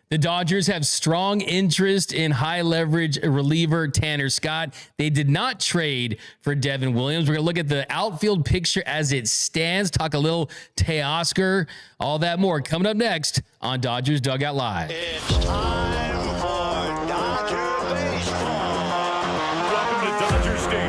The Dodgers have strong interest in high-leverage reliever Tanner Scott. They did not trade for Devin Williams. We're going to look at the outfield picture as it stands, talk a little Teoscar, all that more coming up next on Dodgers Dugout Live. It's time for Dodger baseball. Welcome to Dodger Stadium.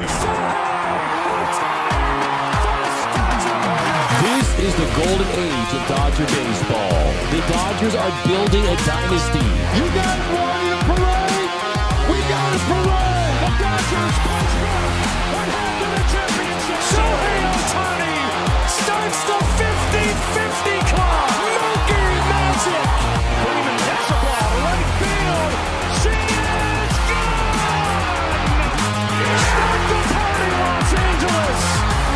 This is the golden age of Dodger baseball. The Dodgers are building a dynasty. You guys ready to parade? We got a parade. The Dodgers punch back and have the championship. Shohei Ohtani starts the 50-50 club. Milky Magic. Freeman hits the ball to right field. She is gone. Start the party, Los Angeles.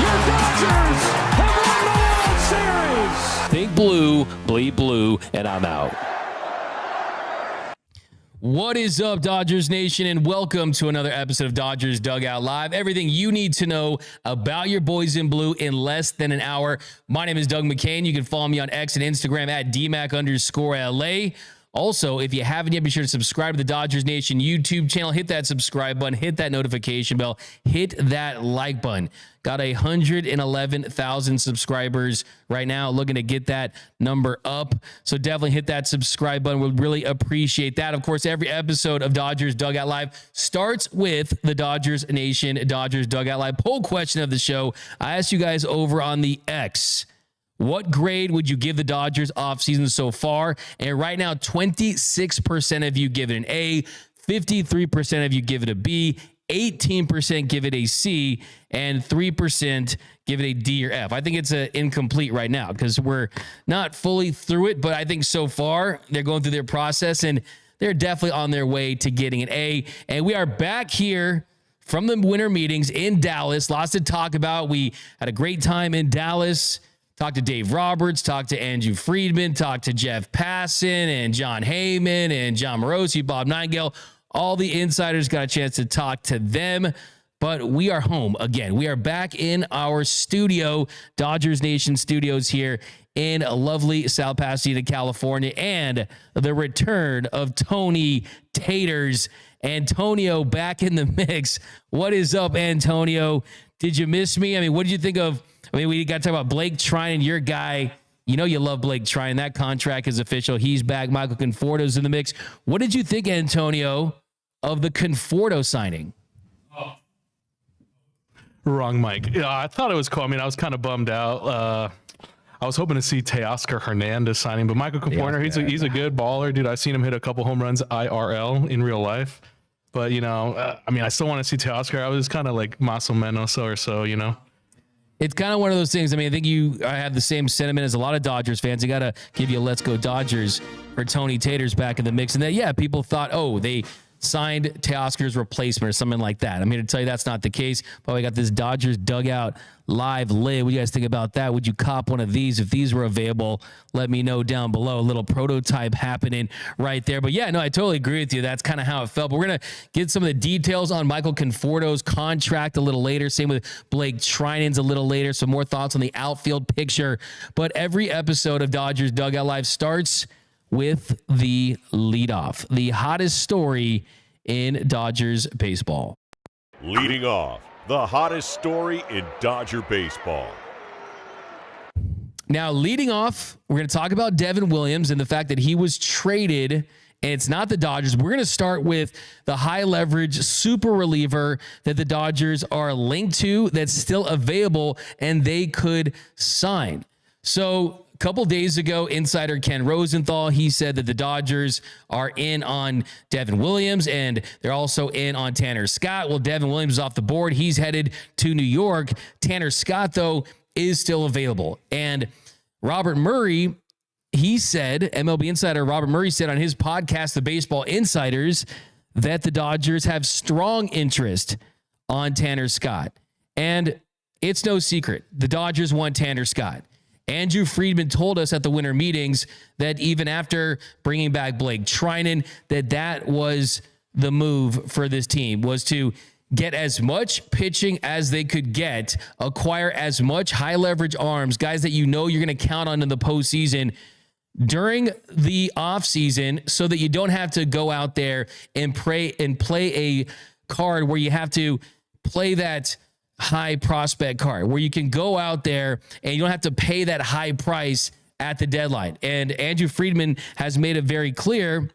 Your Dodgers have won the World Series. Think blue, bleed blue, and I'm out. What is up, Dodgers Nation, and welcome to another episode of Dodgers Dugout Live. Everything you need to know about your boys in blue in less than an hour. My name is Doug McKain. You can follow me on X and Instagram at DMac_LA. Also, if you haven't yet, be sure to subscribe to the Dodgers Nation YouTube channel. Hit that subscribe button, hit that notification bell, hit that like button. Got 111,000 subscribers right now. Looking to get that number up. So definitely hit that subscribe button. We'd really appreciate that. Of course, every episode of Dodgers Dugout Live starts with the Dodgers Nation Dodgers Dugout Live poll question of the show. I asked you guys over on the X, what grade would you give the Dodgers offseason so far? And right now, 26% of you give it an A, 53% of you give it a B, 18% give it a C, and 3% give it a D or F. I think it's an incomplete right now because we're not fully through it, but I think so far they're going through their process and they're definitely on their way to getting an A. And we are back here from the winter meetings in Dallas. Lots to talk about. We had a great time in Dallas. Talked to Dave Roberts, talked to Andrew Friedman, talked to Jeff Passan and John Heyman and John Morosi, Bob Nightingale. All the insiders got a chance to talk to them, but we are home again. We are back in our studio, Dodgers Nation Studios here in lovely South Pasadena, California, and the return of Tony Taters. Antonio back in the mix. What is up, Antonio? Did you miss me? I mean, what did you think of? I mean, we got to talk about Blake Treinen, your guy. You know you love Blake Treinen. That contract is official. He's back. Michael Conforto's in the mix. What did you think, Antonio, of the Conforto signing? Wrong mic. Yeah, I thought it was cool. I mean, I was kind of bummed out. I was hoping to see Teoscar Hernandez signing, but Michael Conforto, he's a good baller, dude. I've seen him hit a couple home runs IRL in real life. But, you know, I mean, I still want to see Teoscar. I was kind of like Maso Menos or so, you know. It's kind of one of those things. I mean, I think I have the same sentiment as a lot of Dodgers fans. You got to give you a let's go Dodgers for Tony Taters back in the mix. And then, yeah, people thought, oh, they signed Teoscar's replacement or something like that. I'm here to tell you that's not the case. But we got this Dodgers Dugout Live lid. What do you guys think about that? Would you cop one of these? If these were available, let me know down below. A little prototype happening right there. But yeah, no, I totally agree with you. That's kind of how it felt. But we're going to get some of the details on Michael Conforto's contract a little later. Same with Blake Treinen's a little later. Some more thoughts on the outfield picture. But every episode of Dodgers Dugout Live starts with the leadoff, the hottest story in Dodgers baseball. Leading off, the hottest story in Dodger baseball. Now, leading off, we're going to talk about Devin Williams and the fact that he was traded, and it's not the Dodgers. We're going to start with the high-leverage super reliever that the Dodgers are linked to that's still available and they could sign. So a couple days ago, insider Ken Rosenthal, he said that the Dodgers are in on Devin Williams and they're also in on Tanner Scott. Well, Devin Williams is off the board. He's headed to New York. Tanner Scott, though, is still available. And Robert Murray, he said, MLB insider Robert Murray said on his podcast, The Baseball Insiders, that the Dodgers have strong interest on Tanner Scott. And it's no secret. The Dodgers want Tanner Scott. Andrew Friedman told us at the winter meetings that even after bringing back Blake Treinen, that was the move for this team, was to get as much pitching as they could get, acquire as much high leverage arms, guys that you know you're going to count on in the postseason, during the offseason so that you don't have to go out there and play a card where you have to play that high prospect card, where you can go out there and you don't have to pay that high price at the deadline. And Andrew Friedman has made it very clear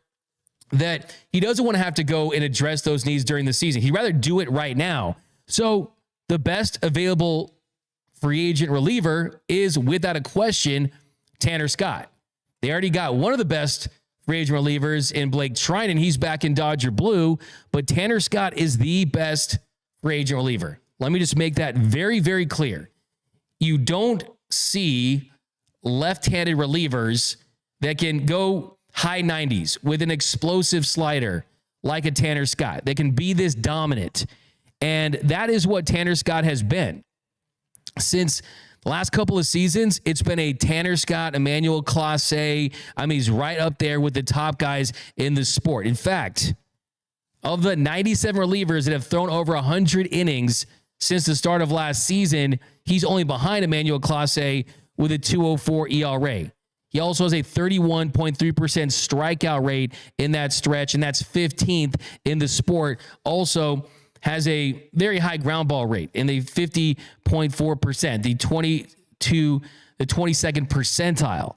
that he doesn't want to have to go and address those needs during the season. He'd rather do it right now. So the best available free agent reliever is, without a question, Tanner Scott. They already got one of the best free agent relievers in Blake Treinen. He's back in Dodger blue, but Tanner Scott is the best free agent reliever. Let me just make that very, very clear. You don't see left-handed relievers that can go high 90s with an explosive slider like a Tanner Scott. They can be this dominant. And that is what Tanner Scott has been. Since the last couple of seasons, it's been a Tanner Scott, Emmanuel Clase. I mean, he's right up there with the top guys in the sport. In fact, of the 97 relievers that have thrown over 100 innings since the start of last season, he's only behind Emmanuel Clase with a 2.04 ERA. He also has a 31.3% strikeout rate in that stretch, and that's 15th in the sport. Also has a very high ground ball rate in the 50.4%, the 22nd percentile.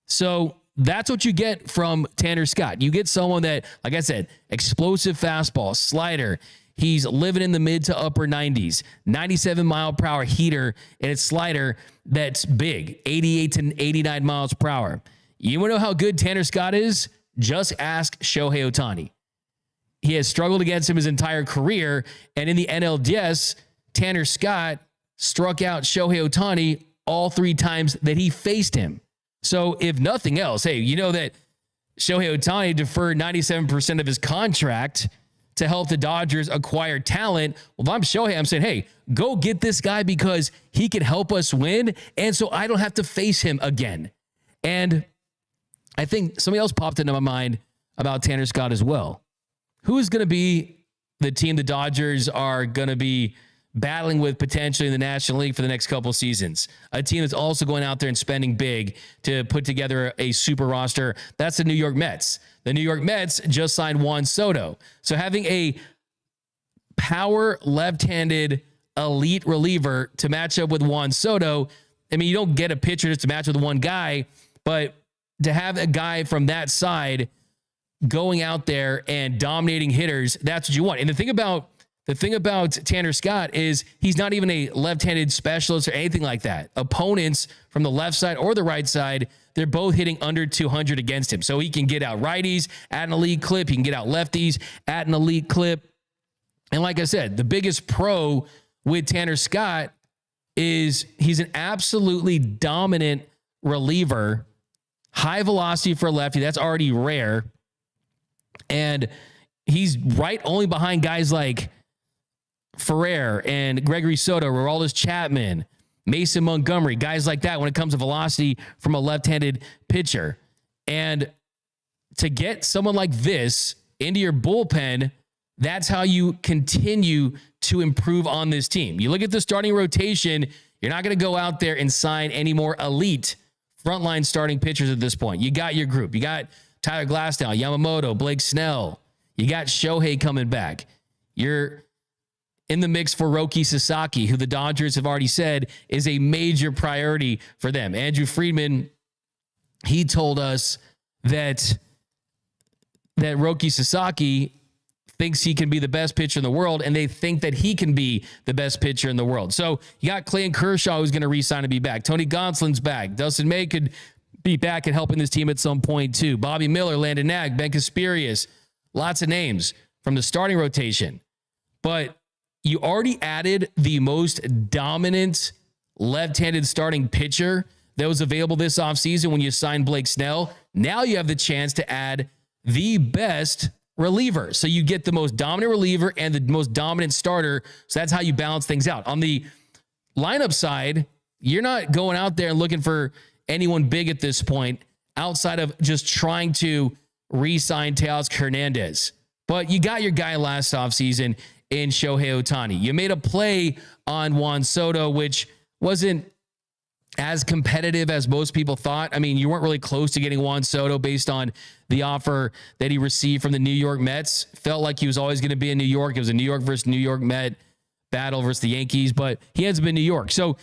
So that's what you get from Tanner Scott. You get someone that, like I said, explosive fastball, slider. He's living in the mid to upper 90s, 97 mile per hour heater, and it's slider that's big, 88 to 89 miles per hour. You want to know how good Tanner Scott is? Just ask Shohei Ohtani. He has struggled against him his entire career, and in the NLDS, Tanner Scott struck out Shohei Ohtani all 3 times that he faced him. So if nothing else, hey, you know that Shohei Ohtani deferred 97% of his contract to help the Dodgers acquire talent. Well, if I'm Shohei, I'm saying, hey, go get this guy because he can help us win, and so I don't have to face him again. And I think something else popped into my mind about Tanner Scott as well. Who is going to be the team the Dodgers are going to be battling with potentially in the National League for the next couple seasons? A team that's also going out there and spending big to put together a super roster. That's the New York Mets. The New York Mets just signed Juan Soto. So having a power left-handed elite reliever to match up with Juan Soto, I mean, you don't get a pitcher just to match with one guy, but to have a guy from that side going out there and dominating hitters, that's what you want. And the thing about Tanner Scott is he's not even a left-handed specialist or anything like that. Opponents from the left side or the right side, they're both hitting under 200 against him. So he can get out righties at an elite clip. He can get out lefties at an elite clip. And like I said, the biggest pro with Tanner Scott is he's an absolutely dominant reliever, high velocity for a lefty. That's already rare. And he's right only behind guys like Ferrer and Gregory Soto, Aroldis Chapman, Mason Montgomery, guys like that when it comes to velocity from a left-handed pitcher. And to get someone like this into your bullpen, that's how you continue to improve on this team. You look at the starting rotation, you're not going to go out there and sign any more elite frontline starting pitchers at this point. You got your group. You got Tyler Glasnow, Yamamoto, Blake Snell. You got Shohei coming back. You're in the mix for Roki Sasaki, who the Dodgers have already said is a major priority for them. Andrew Friedman, he told us that Roki Sasaki thinks he can be the best pitcher in the world, and they think that he can be the best pitcher in the world. So you got Clayton Kershaw, who's going to re-sign and be back. Tony Gonsolin's back. Dustin May could be back and helping this team at some point too. Bobby Miller, Landon Knack, Ben Kasperius, lots of names from the starting rotation. But you already added the most dominant left-handed starting pitcher that was available this offseason when you signed Blake Snell. Now you have the chance to add the best reliever. So you get the most dominant reliever and the most dominant starter. So that's how you balance things out. On the lineup side, you're not going out there and looking for anyone big at this point outside of just trying to re-sign Teoscar Hernandez. But you got your guy last offseason in Shohei Ohtani. You made a play on Juan Soto, which wasn't as competitive as most people thought. I mean, you weren't really close to getting Juan Soto based on the offer that he received from the New York Mets. Felt like he was always going to be in New York. It was a New York versus New York Met battle versus the Yankees, but he hasn't been New York. So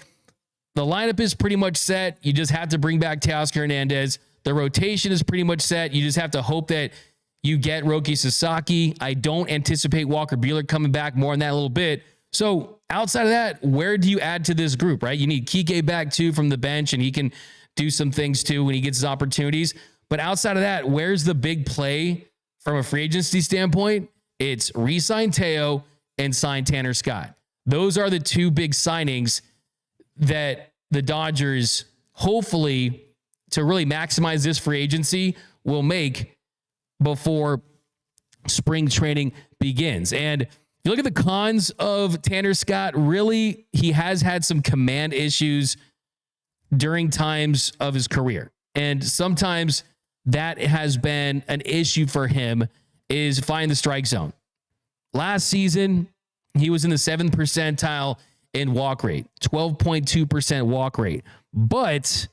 the lineup is pretty much set. You just have to bring back Teoscar Hernandez. The rotation is pretty much set. You just have to hope that you get Roki Sasaki. I don't anticipate Walker Buehler coming back, more on that a little bit. So outside of that, where do you add to this group, right? You need Kike back too from the bench, and he can do some things too when he gets his opportunities. But outside of that, where's the big play from a free agency standpoint? It's re-sign Teo and sign Tanner Scott. Those are the two big signings that the Dodgers, hopefully, to really maximize this free agency, will make before spring training begins. And if you look at the cons of Tanner Scott, really, he has had some command issues during times of his career. And sometimes that has been an issue for him, is finding the strike zone. Last season, he was in the 7th percentile in walk rate, 12.2% walk rate. But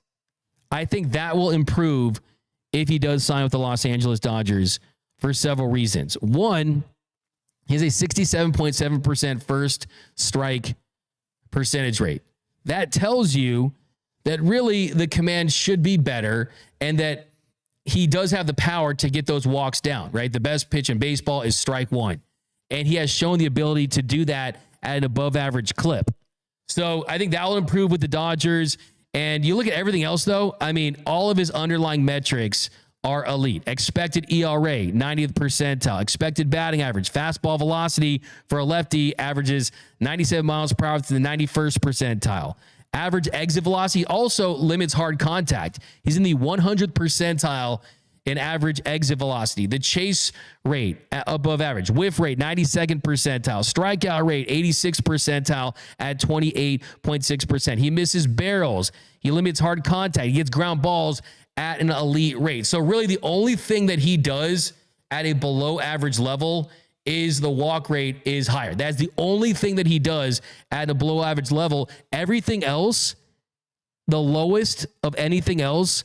I think that will improve if he does sign with the Los Angeles Dodgers for several reasons. One, he has a 67.7% first strike percentage rate. That tells you that really the command should be better and that he does have the power to get those walks down, right? The best pitch in baseball is strike one. And he has shown the ability to do that at an above average clip. So I think that will improve with the Dodgers. And you look at everything else, though, I mean, all of his underlying metrics are elite. Expected ERA, 90th percentile. Expected batting average. Fastball velocity for a lefty averages 97 miles per hour to the 91st percentile. Average exit velocity also limits hard contact. He's in the 100th percentile in average exit velocity. The chase rate above average. Whiff rate, 92nd percentile. Strikeout rate, 86th percentile at 28.6%. He misses barrels. He limits hard contact. He gets ground balls at an elite rate. So really the only thing that he does at a below average level is the walk rate is higher. That's the only thing that he does at a below average level. Everything else, the lowest of anything else,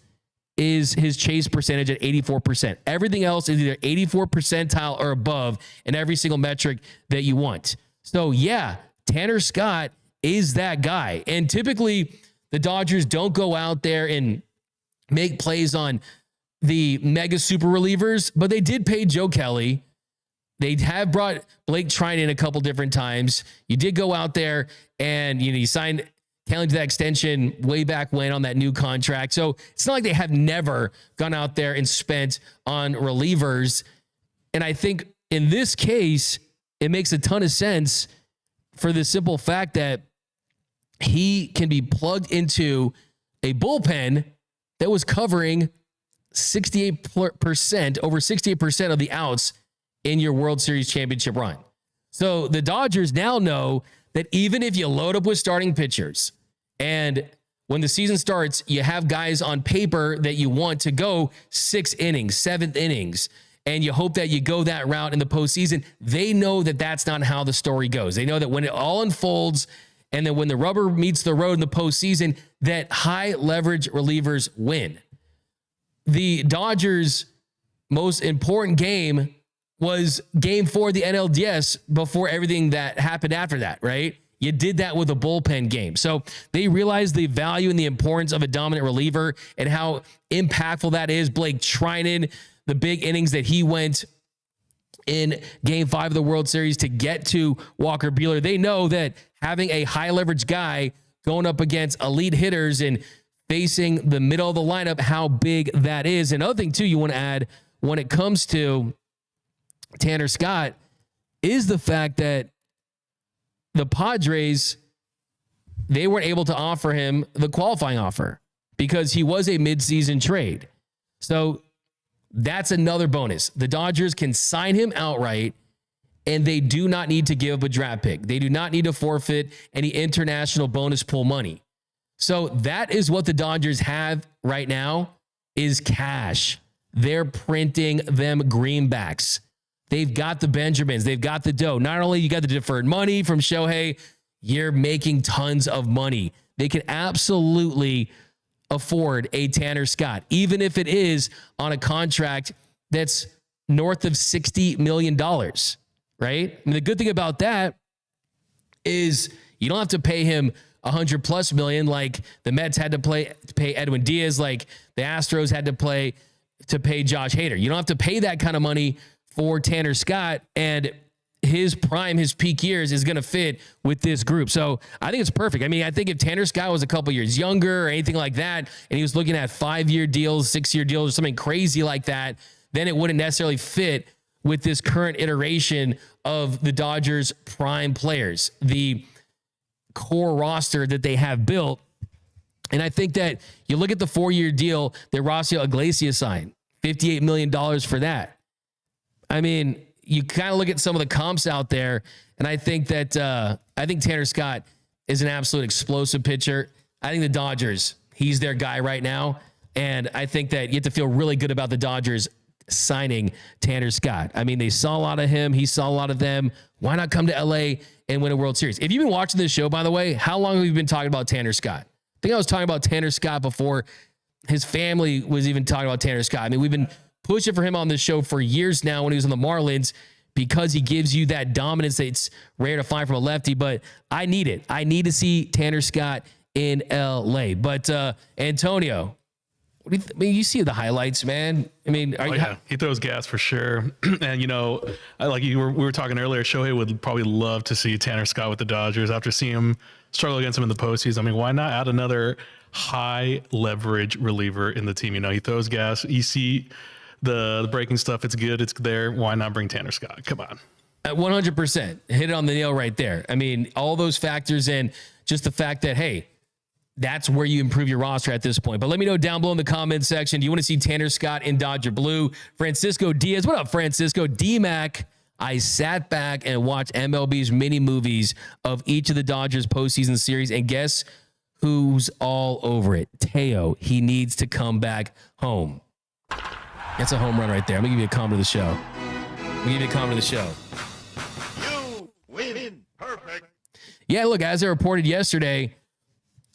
is his chase percentage at 84%. Everything else is either 84 percentile or above in every single metric that you want. So yeah, Tanner Scott is that guy. And typically the Dodgers don't go out there and make plays on the mega super relievers, but they did pay Joe Kelly. They have brought Blake Treinen a couple different times. You did go out there and you signed Kelly to that extension way back when on that new contract. So it's not like they have never gone out there and spent on relievers. And I think in this case, it makes a ton of sense for the simple fact that he can be plugged into a bullpen that was covering 68%, over 68% of the outs in your World Series championship run. So the Dodgers now know that even if you load up with starting pitchers and when the season starts, you have guys on paper that you want to go 6 innings, 7th innings, and you hope that you go that route in the postseason, they know that that's not how the story goes. They know that when it all unfolds and then when the rubber meets the road in the postseason, that high leverage relievers win. The Dodgers' most important game was game 4 of the NLDS before everything that happened after that, right? You did that with a bullpen game. So they realized the value and the importance of a dominant reliever and how impactful that is. Blake Treinen, the big innings that he went in game 5 of the World Series to get to Walker Buehler. They know that having a high leverage guy going up against elite hitters and facing the middle of the lineup, how big that is. Another thing too, you want to add when it comes to Tanner Scott is the fact that the Padres, they weren't able to offer him the qualifying offer because he was a midseason trade. So that's another bonus. The Dodgers can sign him outright and they do not need to give up a draft pick. They do not need to forfeit any international bonus pool money. So that is what the Dodgers have right now is cash. They're printing them greenbacks. They've got the Benjamins. They've got the dough. Not only you got the deferred money from Shohei, you're making tons of money. they can absolutely afford a Tanner Scott, even if it is on a contract that's north of $60 million, right? And the good thing about that is you don't have to pay him $100+ million like the Mets had to pay Edwin Diaz, like the Astros had to pay Josh Hader. You don't have to pay that kind of money for Tanner Scott, and his prime, his peak years is going to fit with this group. So I think it's perfect. I mean, I think if Tanner Scott was a couple years younger or anything like that, and he was looking at 5-year deals, 6-year deals, or something crazy like that, then it wouldn't necessarily fit with this current iteration of the Dodgers prime players, the core roster that they have built. And I think that you look at the 4-year deal that Rocio Iglesias signed, $58 million for that. I mean, you kind of look at some of the comps out there, and I think that I think Tanner Scott is an absolute explosive pitcher. I think the Dodgers, he's their guy right now. And I think that you have to feel really good about the Dodgers signing Tanner Scott. I mean, they saw a lot of him. He saw a lot of them. Why not come to LA and win a World Series? If you've been watching this show, by the way, how long have we been talking about Tanner Scott? I think I was talking about Tanner Scott before his family was even talking about Tanner Scott. I mean, we've been pushing for him on this show for years now when he was on the Marlins because he gives you that dominance that's rare to find from a lefty, but I need it. I need to see Tanner Scott in LA. But Antonio, what do you I mean, you see the highlights, man. I mean, He throws gas for sure. And we were talking earlier, Shohei would probably love to see Tanner Scott with the Dodgers after seeing him struggle against him in the postseason. I mean, why not add another high leverage reliever in the team? He throws gas. You see the breaking stuff. It's good. It's there. Why not bring Tanner Scott? Come on. At 100%. Hit it on the nail right there. I mean, all those factors in just the fact that, hey, that's where you improve your roster at this point. But let me know down below in the comment section. Do you want to see Tanner Scott in Dodger blue? Francisco Diaz. What up, Francisco? D-Mac. I sat back and watched MLB's mini movies of each of the Dodgers postseason series. And guess who's all over it? Teo. He needs to come back home. That's a home run right there. I'm going to give you a comment of the show. You win. Perfect. Yeah, look, as I reported yesterday,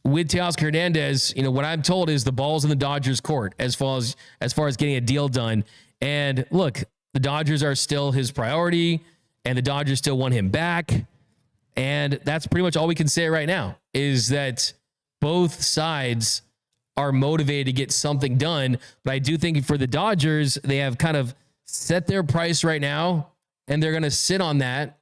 with Teoscar Hernandez, what I'm told is the ball's in the Dodgers' court as far as getting a deal done. And look, the Dodgers are still his priority, and the Dodgers still want him back. And that's pretty much all we can say right now is that both sides are motivated to get something done. But I do think for the Dodgers, they have kind of set their price right now, and they're going to sit on that.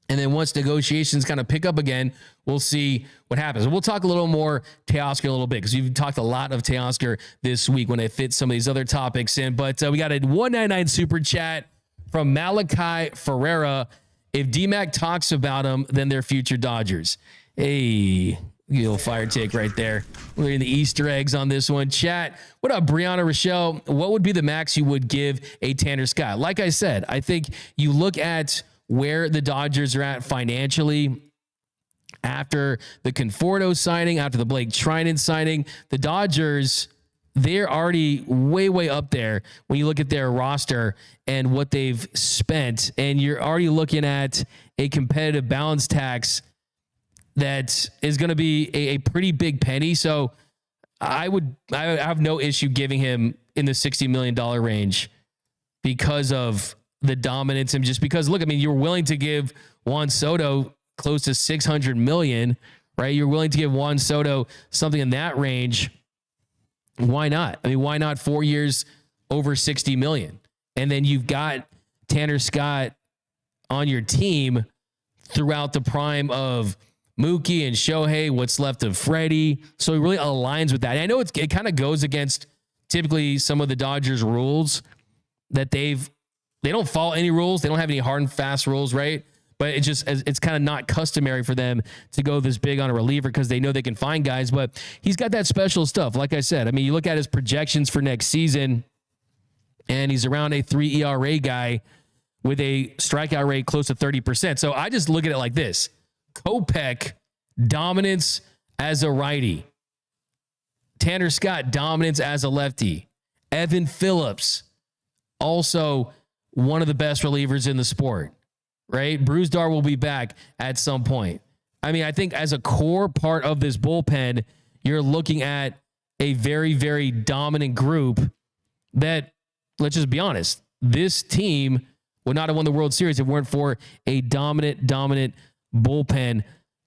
And then once negotiations kind of pick up again, we'll see what happens. We'll talk a little more Teoscar a little bit because we've talked a lot of Teoscar this week when it fits some of these other topics in. But we got a 199 super chat from Malachi Ferreira. If D-Mac talks about him, then they're future Dodgers. Hey, little fire take right there. We're in the Easter eggs on this one. Chat, what up, Brianna Rochelle? What would be the max you would give a Tanner Scott? Like I said, I think you look at where the Dodgers are at financially after the Conforto signing, after the Blake Treinen signing. The Dodgers, they're already way, way up there when you look at their roster and what they've spent. And you're already looking at a competitive balance tax that is going to be a pretty big penny. So I have no issue giving him in the $60 million range because of the dominance and just because, look, I mean, you're willing to give Juan Soto close to $600 million, right? You're willing to give Juan Soto something in that range. Why not? I mean, why not 4 years over $60 million? And then you've got Tanner Scott on your team throughout the prime of Mookie and Shohei, what's left of Freddie. So it really aligns with that. And I know it kind of goes against typically some of the Dodgers rules that they don't follow any rules. They don't have any hard and fast rules, right? But it's kind of not customary for them to go this big on a reliever because they know they can find guys. But he's got that special stuff. Like I said, I mean, you look at his projections for next season, and he's around a 3 ERA guy with a strikeout rate close to 30%. So I just look at it like this. Kopech, dominance as a righty. Tanner Scott, dominance as a lefty. Evan Phillips, also one of the best relievers in the sport, right? Bruce Dar will be back at some point. I mean, I think as a core part of this bullpen, you're looking at a very, very dominant group that, let's just be honest, this team would not have won the World Series if it weren't for a dominant bullpen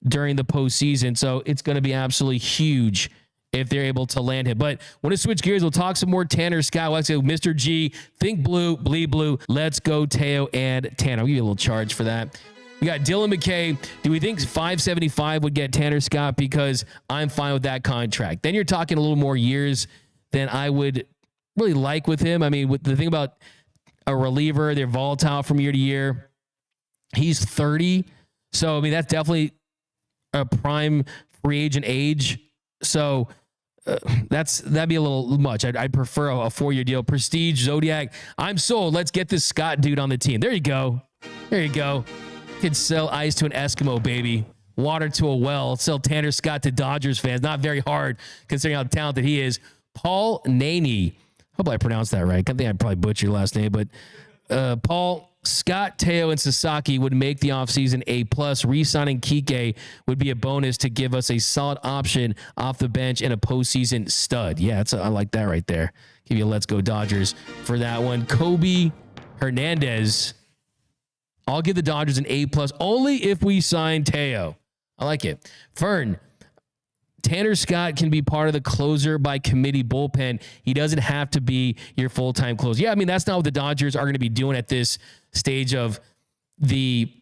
during the postseason. So it's going to be absolutely huge if they're able to land him. But when to switch gears, we'll talk some more Tanner Scott. Let's go, Mr. G, think blue, bleed blue. Let's go, Teo and Tanner. I'll give you a little charge for that. We got Dylan McKay. Do we think 575 would get Tanner Scott? Because I'm fine with that contract. Then you're talking a little more years than I would really like with him. I mean, with the thing about a reliever, they're volatile from year to year. He's 30. So, I mean, that's definitely a prime free agent age. So that'd be a little much. I'd prefer a 4-year deal. Prestige, Zodiac. I'm sold. Let's get this Scott dude on the team. There you go. There you go. Could sell ice to an Eskimo, baby. Water to a well. Sell Tanner Scott to Dodgers fans. Not very hard considering how talented he is. Paul Naney. Hope I pronounced that right. I think I probably butchered your last name, but Paul, Scott, Teo, and Sasaki would make the offseason A+. Re-signing Kike would be a bonus to give us a solid option off the bench and a postseason stud. Yeah, I like that right there. Give you a let's go Dodgers for that one. Kobe Hernandez. I'll give the Dodgers an A+ only if we sign Teo. I like it. Fern. Tanner Scott can be part of the closer by committee bullpen. He doesn't have to be your full-time closer. Yeah, I mean, that's not what the Dodgers are going to be doing at this stage of the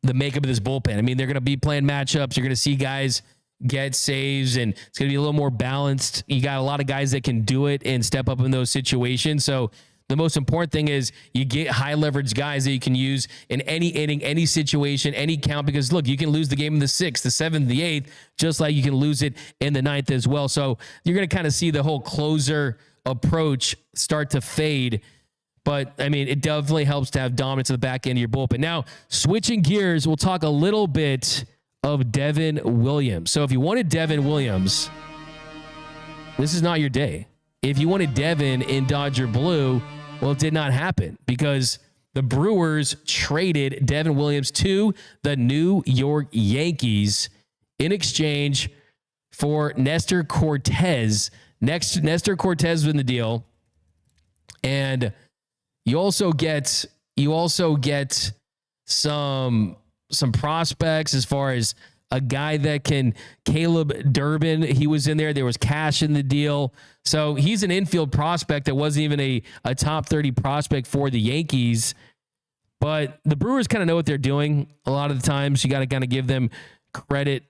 makeup of this bullpen. I mean, they're going to be playing matchups. You're going to see guys get saves, and it's going to be a little more balanced. You got a lot of guys that can do it and step up in those situations. So the most important thing is you get high leverage guys that you can use in any inning, any situation, any count, because look, you can lose the game in the 6th, the 7th, the 8th, just like you can lose it in the 9th as well. So you're going to kind of see the whole closer approach start to fade. But I mean, it definitely helps to have dominance at the back end of your bullpen. Now, switching gears, we'll talk a little bit of Devin Williams. So if you wanted Devin Williams, this is not your day. If you wanted Devin in Dodger blue, well, it did not happen because the Brewers traded Devin Williams to the New York Yankees in exchange for Nestor Cortez. Nestor Cortez was in the deal. And you also get some prospects as far as a guy that can, Caleb Durbin, he was in there. There was cash in the deal. So he's an infield prospect that wasn't even a top 30 prospect for the Yankees. But the Brewers kind of know what they're doing. A lot of the times you got to kind of give them credit,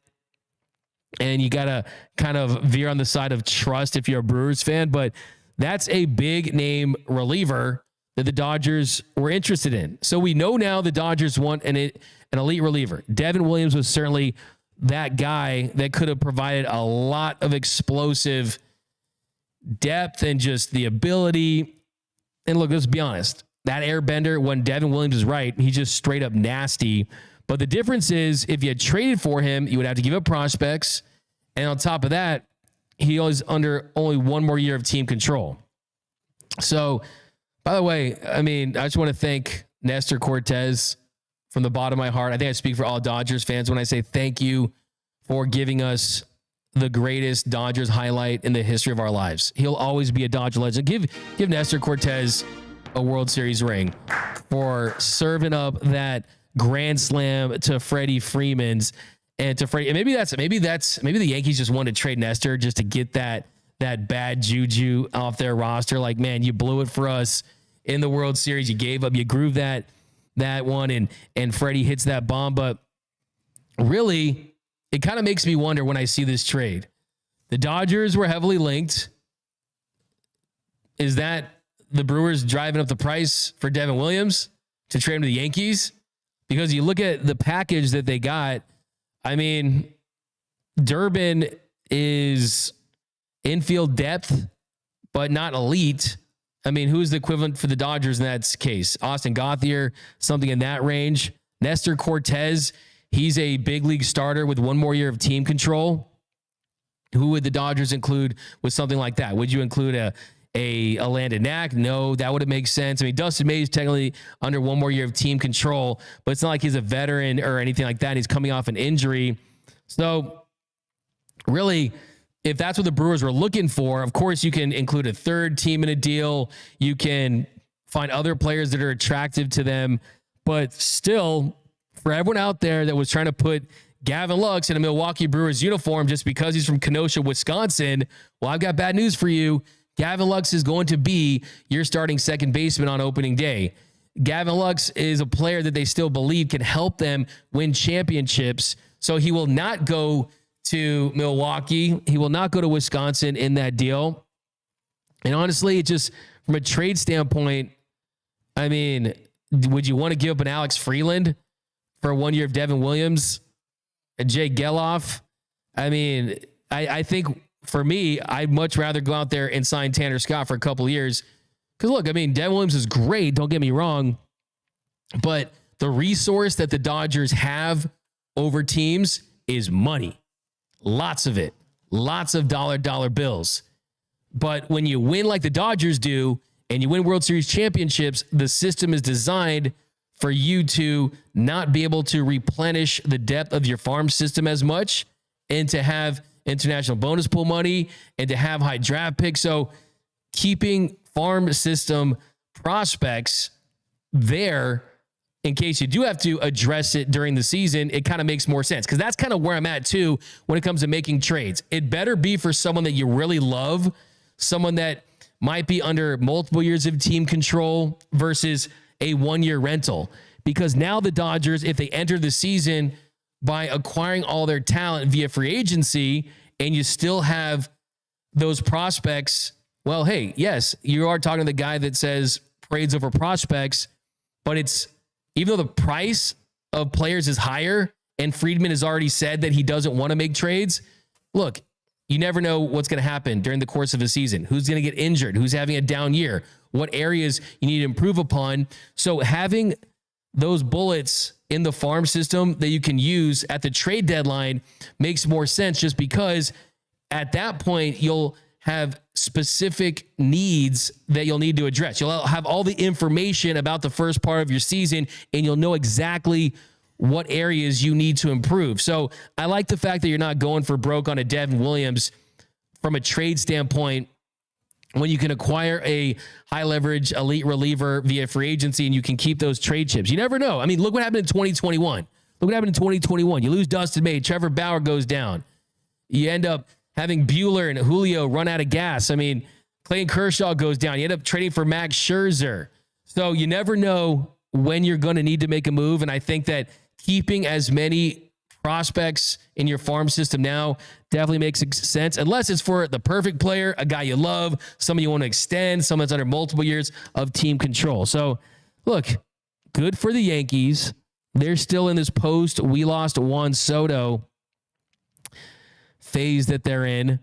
and you got to kind of veer on the side of trust if you're a Brewers fan. But that's a big name reliever that the Dodgers were interested in. So we know now the Dodgers want an elite reliever. Devin Williams was certainly that guy that could have provided a lot of explosive depth and just the ability. And look, let's be honest. That airbender, when Devin Williams is right, he's just straight up nasty. But the difference is if you had traded for him, you would have to give up prospects. And on top of that, he was under only one more year of team control. So, by the way, I mean, I just want to thank Nestor Cortez from the bottom of my heart. I think I speak for all Dodgers fans when I say thank you for giving us the greatest Dodgers highlight in the history of our lives. He'll always be a Dodger legend. Give Nestor Cortez a World Series ring for serving up that grand slam to Freddie Freeman's and to Freddie. And maybe the Yankees just wanted to trade Nestor just to get that bad juju off their roster. Like, man, you blew it for us in the World Series. You gave up, you grooved that one, and Freddie hits that bomb. But really, it kind of makes me wonder when I see this trade. The Dodgers were heavily linked. Is that the Brewers driving up the price for Devin Williams to trade him to the Yankees? Because you look at the package that they got, I mean, Durbin is infield depth, but not elite. I mean, who's the equivalent for the Dodgers in that case? Austin Gauthier, something in that range. Nestor Cortez, he's a big league starter with one more year of team control. Who would the Dodgers include with something like that? Would you include a Landon Knack? No, that wouldn't make sense. I mean, Dustin May is technically under one more year of team control, but it's not like he's a veteran or anything like that. He's coming off an injury. So really, if that's what the Brewers were looking for, of course you can include a third team in a deal. You can find other players that are attractive to them, but still, for everyone out there that was trying to put Gavin Lux in a Milwaukee Brewers uniform just because he's from Kenosha, Wisconsin, well, I've got bad news for you. Gavin Lux is going to be your starting second baseman on opening day. Gavin Lux is a player that they still believe can help them win championships. So he will not go to Milwaukee. He will not go to Wisconsin in that deal. And honestly, it just, from a trade standpoint, I mean, would you want to give up an Alex Freeland for 1 year of Devin Williams and Jay Geloff? I mean, I think for me, I'd much rather go out there and sign Tanner Scott for a couple of years. Because look, I mean, Devin Williams is great, don't get me wrong, but the resource that the Dodgers have over teams is money. Lots of it. Lots of dollar bills. But when you win like the Dodgers do and you win World Series championships, the system is designed for you to not be able to replenish the depth of your farm system as much and to have international bonus pool money and to have high draft picks. So keeping farm system prospects there in case you do have to address it during the season, it kind of makes more sense. Because that's kind of where I'm at too when it comes to making trades. It better be for someone that you really love, someone that might be under multiple years of team control versus a 1 year rental. Because now the Dodgers, if they enter the season by acquiring all their talent via free agency and you still have those prospects, well, hey, yes, you are talking to the guy that says trades over prospects, but it's, even though the price of players is higher and Friedman has already said that he doesn't want to make trades, look, you never know what's going to happen during the course of a season. Who's going to get injured? Who's having a down year? What areas you need to improve upon? So having those bullets in the farm system that you can use at the trade deadline makes more sense, just because at that point you'll have specific needs that you'll need to address. You'll have all the information about the first part of your season and you'll know exactly what areas you need to improve. So I like the fact that you're not going for broke on a Devin Williams from a trade standpoint when you can acquire a high leverage elite reliever via free agency and you can keep those trade chips. You never know. I mean, look what happened in 2021. Look what happened in 2021. You lose Dustin May, Trevor Bauer goes down. You end up having Buehler and Julio run out of gas. I mean, Clayton Kershaw goes down. You end up trading for Max Scherzer. So you never know when you're going to need to make a move. And I think that keeping as many prospects in your farm system now definitely makes sense, unless it's for the perfect player, a guy you love, someone you want to extend, someone that's under multiple years of team control. So look, good for the Yankees. They're still in this post we lost Juan Soto phase that they're in.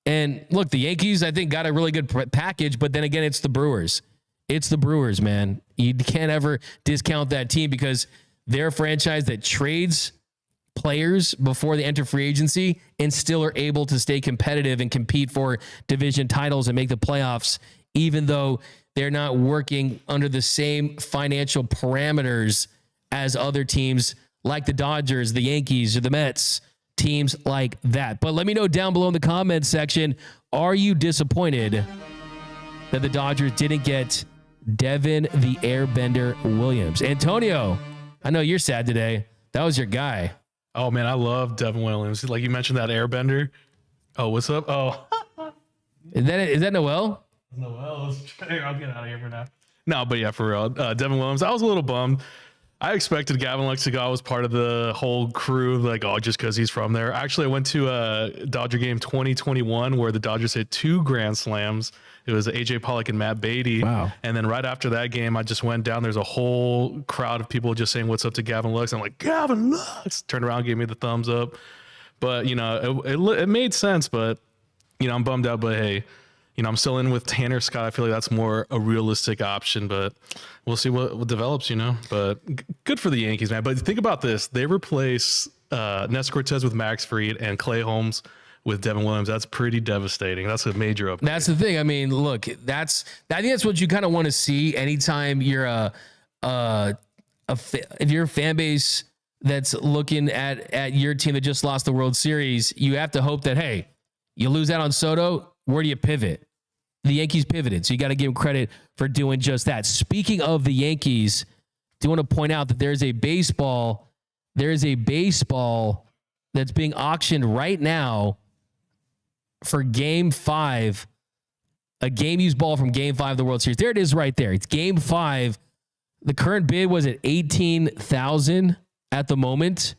And look, the Yankees, I think, got a really good package, but then again, it's the Brewers. It's the Brewers, man. You can't ever discount that team because they're a franchise that trades players before they enter free agency and still are able to stay competitive and compete for division titles and make the playoffs, even though they're not working under the same financial parameters as other teams like the Dodgers, the Yankees, or the Mets, teams like that. But let me know down below in the comments section, are you disappointed that the Dodgers didn't get Devin the Airbender Williams? Antonio, I know you're sad today. That was your guy. Oh man, I love Devin Williams. Like you mentioned that Airbender. Oh, what's up? Oh, is that Noel? Noel, I'll get out of here for now. No, but yeah, for real. Devin Williams, I was a little bummed. I expected Gavin Lux to go. I was part of the whole crew, like, oh, just because he's from there. Actually, I went to a Dodger game 2021 where the Dodgers hit 2 grand slams. It was AJ Pollock and Matt Beatty. Wow. And then right after that game, I just went down. There's a whole crowd of people just saying, what's up to Gavin Lux? I'm like, Gavin Lux! Turned around, gave me the thumbs up. But, you know, it made sense. But, you know, I'm bummed out. But, hey, you know, I'm still in with Tanner Scott. I feel like that's more a realistic option, but we'll see what develops, you know. But good for the Yankees, man. But think about this. They replace Nes Cortez with Max Fried and Clay Holmes with Devin Williams. That's pretty devastating. That's a major upgrade. That's the thing. I mean, look, I think that's what you kind of want to see anytime you're if you're a fan base that's looking at your team that just lost the World Series. You have to hope that, hey, you lose out on Soto, where do you pivot? The Yankees pivoted, so you got to give them credit for doing just that. Speaking of the Yankees, do want to point out that there is a baseball that's being auctioned right now for Game 5, a game-used ball from Game 5 of the World Series. There it is right there. It's Game 5. The current bid was at $18,000 at the moment.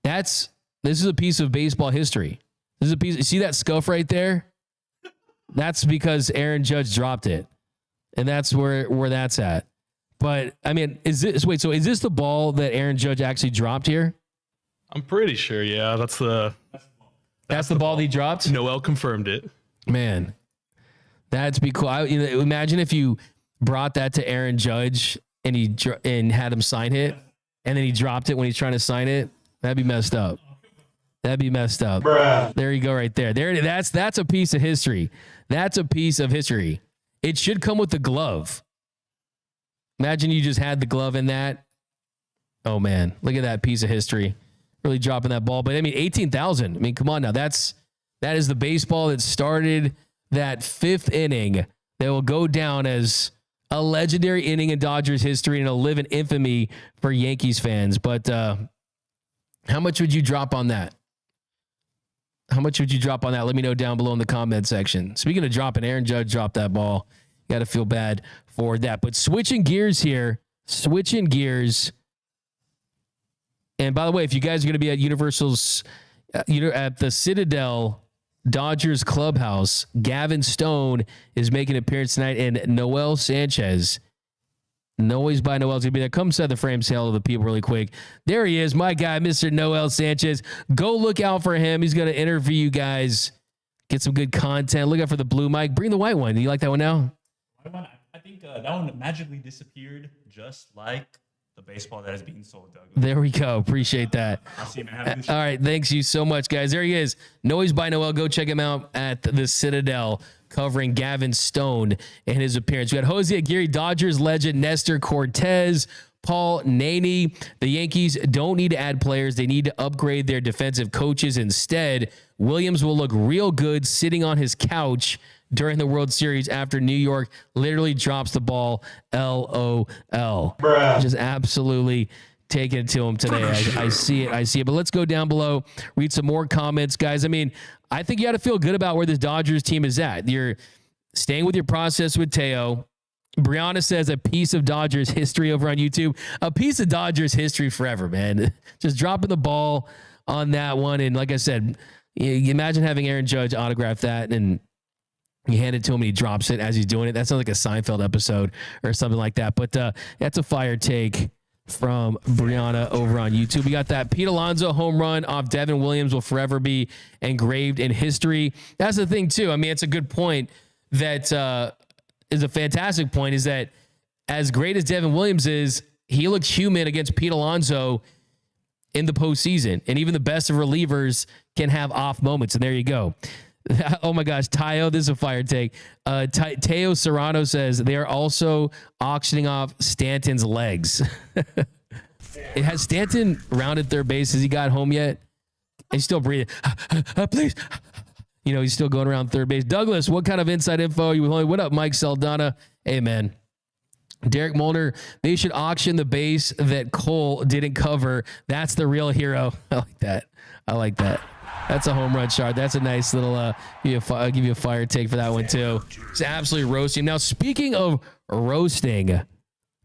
This is a piece of baseball history. This is a piece. You see that scuff right there? That's because Aaron Judge dropped it, and that's where that's at. But I mean, is this the ball that Aaron Judge actually dropped here? I'm pretty sure. Yeah, that's the ball he dropped. Noel confirmed it. Man, that'd be cool. Imagine if you brought that to Aaron Judge and had him sign it, and then he dropped it when he's trying to sign it. That'd be messed up. Bruh. There you go, right there. That's a piece of history. That's a piece of history. It should come with the glove. Imagine you just had the glove in that. Oh man, look at that piece of history. Really dropping that ball. But I mean, 18,000. I mean, come on now. That is the baseball that started that 5th inning that will go down as a legendary inning in Dodgers history and it'll live in infamy for Yankees fans. But how much would you drop on that? Let me know down below in the comment section. Speaking of dropping, Aaron Judge dropped that ball. You got to feel bad for that. But switching gears. And by the way, if you guys are going to be at Universal's, at the Citadel Dodgers clubhouse, Gavin Stone is making an appearance tonight, and Noel Sanchez. Noise by Noel's going to be there. Come set the frame, say hello to the people really quick. There he is, my guy, Mr. Noel Sanchez. Go look out for him. He's going to interview you guys, get some good content. Look out for the blue mic. Bring the white one. Do you like that one now? I think that one magically disappeared, just like the baseball that is being sold, Doug. There we go. Appreciate that. I'll see you, man. Have a good All right. Thanks you so much, guys. There he is. Noise by Noel. Go check him out at the Citadel, covering Gavin Stone and his appearance. We got Jose Aguirre, Dodgers legend, Nestor Cortez, Paul Naney. The Yankees don't need to add players. They need to upgrade their defensive coaches instead. Williams will look real good sitting on his couch during the World Series after New York literally drops the ball. LOL. Bruh. Just absolutely taking it to him today. I see it. But let's go down below, read some more comments, guys. I mean, I think you got to feel good about where this Dodgers team is at. You're staying with your process with Teo. Brianna says a piece of Dodgers history over on YouTube. A piece of Dodgers history forever, man. Just dropping the ball on that one. And like I said, you imagine having Aaron Judge autograph that and you hand it to him and he drops it as he's doing it. That sounds like a Seinfeld episode or something like that. But that's a fire take from Brianna over on YouTube. We got that Pete Alonso home run off Devin Williams will forever be engraved in history. That's the thing too. I mean, it's a good point that is a fantastic point, is that as great as Devin Williams is, he looks human against Pete Alonso in the postseason. And even the best of relievers can have off moments. And there you go. Oh my gosh, Tayo, this is a fire take. Teo Serrano says they are also auctioning off Stanton's legs. Has Stanton rounded third base? Has he got home yet? He's still breathing. Please. You know, he's still going around third base. Douglas, what kind of inside info are you willing? What up, Mike Saldana? Hey, man. Derek Mulder, they should auction the base that Cole didn't cover. That's the real hero. I like that. That's a home run shot. That's a nice little, I'll give you a fire take for that one too. It's absolutely roasting. Now, speaking of roasting,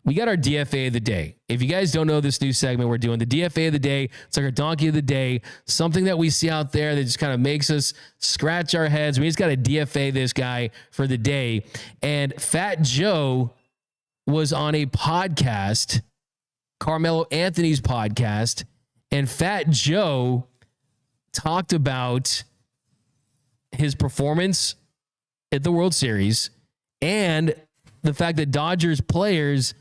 we got our DFA of the day. If you guys don't know this new segment we're doing, the DFA of the day, it's like our donkey of the day, something that we see out there that just kind of makes us scratch our heads. We just got to DFA this guy for the day. And Fat Joe was on a podcast, Carmelo Anthony's podcast, and Fat Joe talked about his performance at the World Series and the fact that Dodgers players,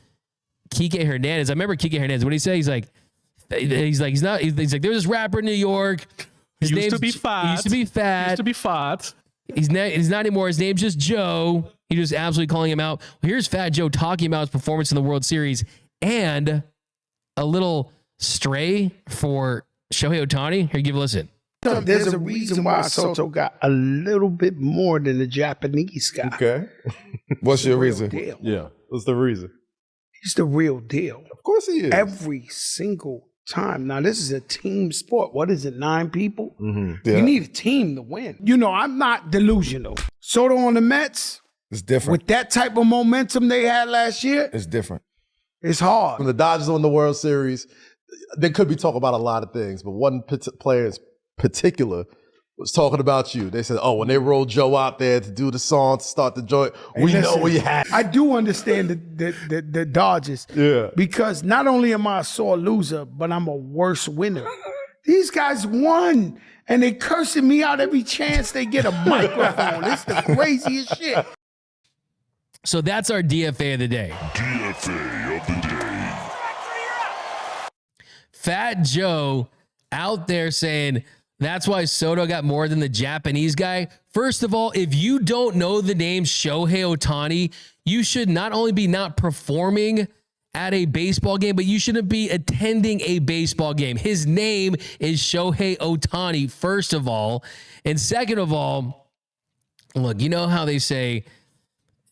Kike Hernandez. I remember Kike Hernandez. What did he say? He's like, there's this rapper in New York His Used to name's- be fat. He used to be fat. Used to be fat. He's not anymore. His name's just Joe. He just absolutely calling him out. Well, here's Fat Joe talking about his performance in the World Series and a little stray for Shohei Ohtani. Here, give a listen. There's a reason why Soto got a little bit more than the Japanese guy. Okay. What's your reason? Deal. Yeah. What's the reason? He's the real deal. Of course he is. Every single time. Now, this is a team sport. What is it, 9 people? Yeah. You need a team to win. You know, I'm not delusional. Soto on the Mets, It's different. with that type of momentum they had last year, It's different. it's hard. When the Dodgers won the World Series, they could be talking about a lot of things, but one player in particular was talking about you. They said, oh, when they rolled Joe out there to do the song, to start the joint, we know Listen, we had. I do understand the Dodgers. Yeah. Because not only am I a sore loser, but I'm a worse winner. These guys won, and they cursing me out every chance they get a microphone. It's the craziest shit. So that's our DFA of the day. DFA of the day. Fat Joe out there saying that's why Soto got more than the Japanese guy. First of all, if you don't know the name Shohei Ohtani, you should not only be not performing at a baseball game, but you shouldn't be attending a baseball game. His name is Shohei Ohtani, first of all. And second of all, look, you know how they say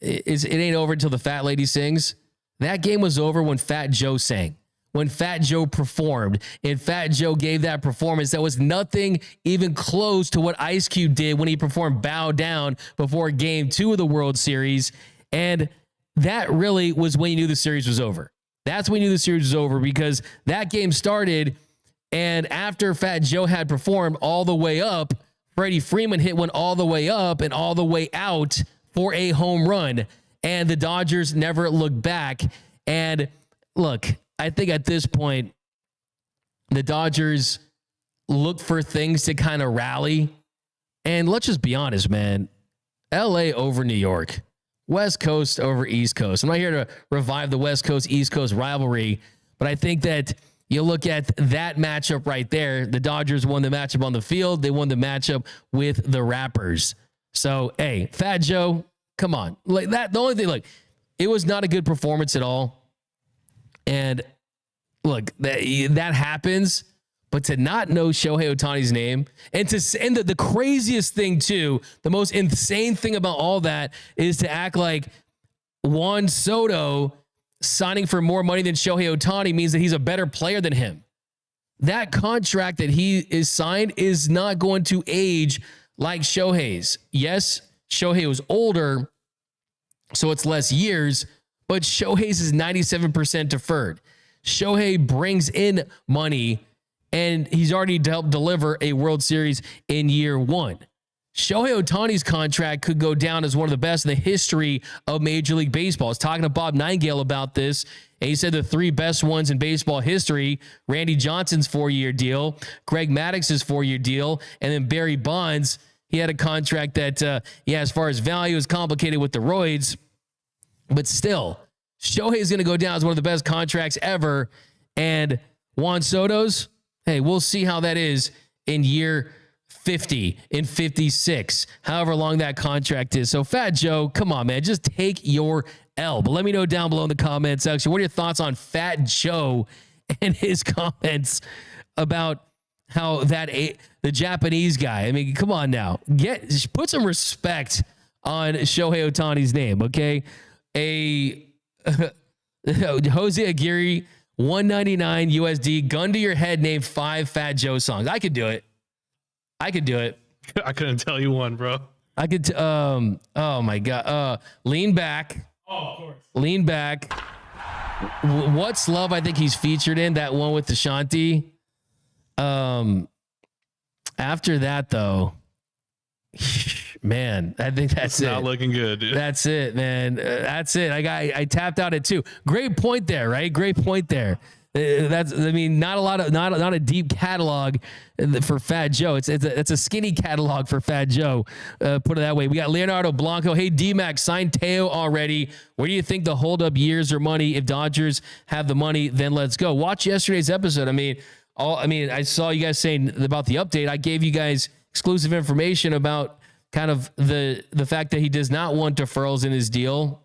it ain't over until the fat lady sings? That game was over when Fat Joe sang. When Fat Joe performed, and Fat Joe gave that performance that was nothing even close to what Ice Cube did when he performed Bow Down before Game 2 of the World Series. And that really was when you knew the series was over. That's when you knew the series was over, because that game started, and after Fat Joe had performed all the way up, Freddie Freeman hit one all the way up and all the way out for a home run. And the Dodgers never looked back. And look, I think at this point, the Dodgers look for things to kind of rally. And let's just be honest, man. LA over New York. West Coast over East Coast. I'm not here to revive the West Coast, East Coast rivalry, but I think that you look at that matchup right there. The Dodgers won the matchup on the field. They won the matchup with the Rappers. So, hey, Fat Joe, come on. Like that, the only thing, look, it was not a good performance at all. And look, that happens, but to not know Shohei Ohtani's name, and the craziest thing too, the most insane thing about all that is to act like Juan Soto signing for more money than Shohei Ohtani means that he's a better player than him. That contract that he is signed is not going to age like Shohei's. Yes, Shohei was older, so it's less years, but Shohei's is 97% deferred. Shohei brings in money, and he's already helped deliver a World Series in year 1. Shohei Ohtani's contract could go down as one of the best in the history of Major League Baseball. I was talking to Bob Nightingale about this, and he said the 3 best ones in baseball history: Randy Johnson's 4-year deal, Greg Maddox's 4-year deal, and then Barry Bonds. He had a contract that, as far as value, is complicated with the roids, but still, Shohei is going to go down as one of the best contracts ever. And Juan Soto's, hey, we'll see how that is in year 50, in 56, however long that contract is. So Fat Joe, come on, man, just take your L. But let me know down below in the comment section, what are your thoughts on Fat Joe and his comments about how the Japanese guy, I mean, come on now, put some respect on Shohei Ohtani's name, okay? Jose Aguirre, $199 USD, gun to your head, name 5 Fat Joe songs. I could do it. I couldn't tell you one, bro. I could. Oh my God. Lean Back. Oh, of course. Lean Back. What's Love? I think he's featured in that one with Ashanti. After that though, man, I think that's it. Not looking good, dude. That's it, man. That's it. I tapped out at 2. Great point there, right? Great point there. Not a deep catalog for Fat Joe. It's a skinny catalog for Fat Joe. Put it that way. We got Leonardo Blanco. Hey, D-Mac, signed Teo already. Where do you think the hold up years or money? If Dodgers have the money, then let's go. Watch yesterday's episode. I mean, I saw you guys saying about the update. I gave you guys exclusive information about kind of the fact that he does not want deferrals in his deal.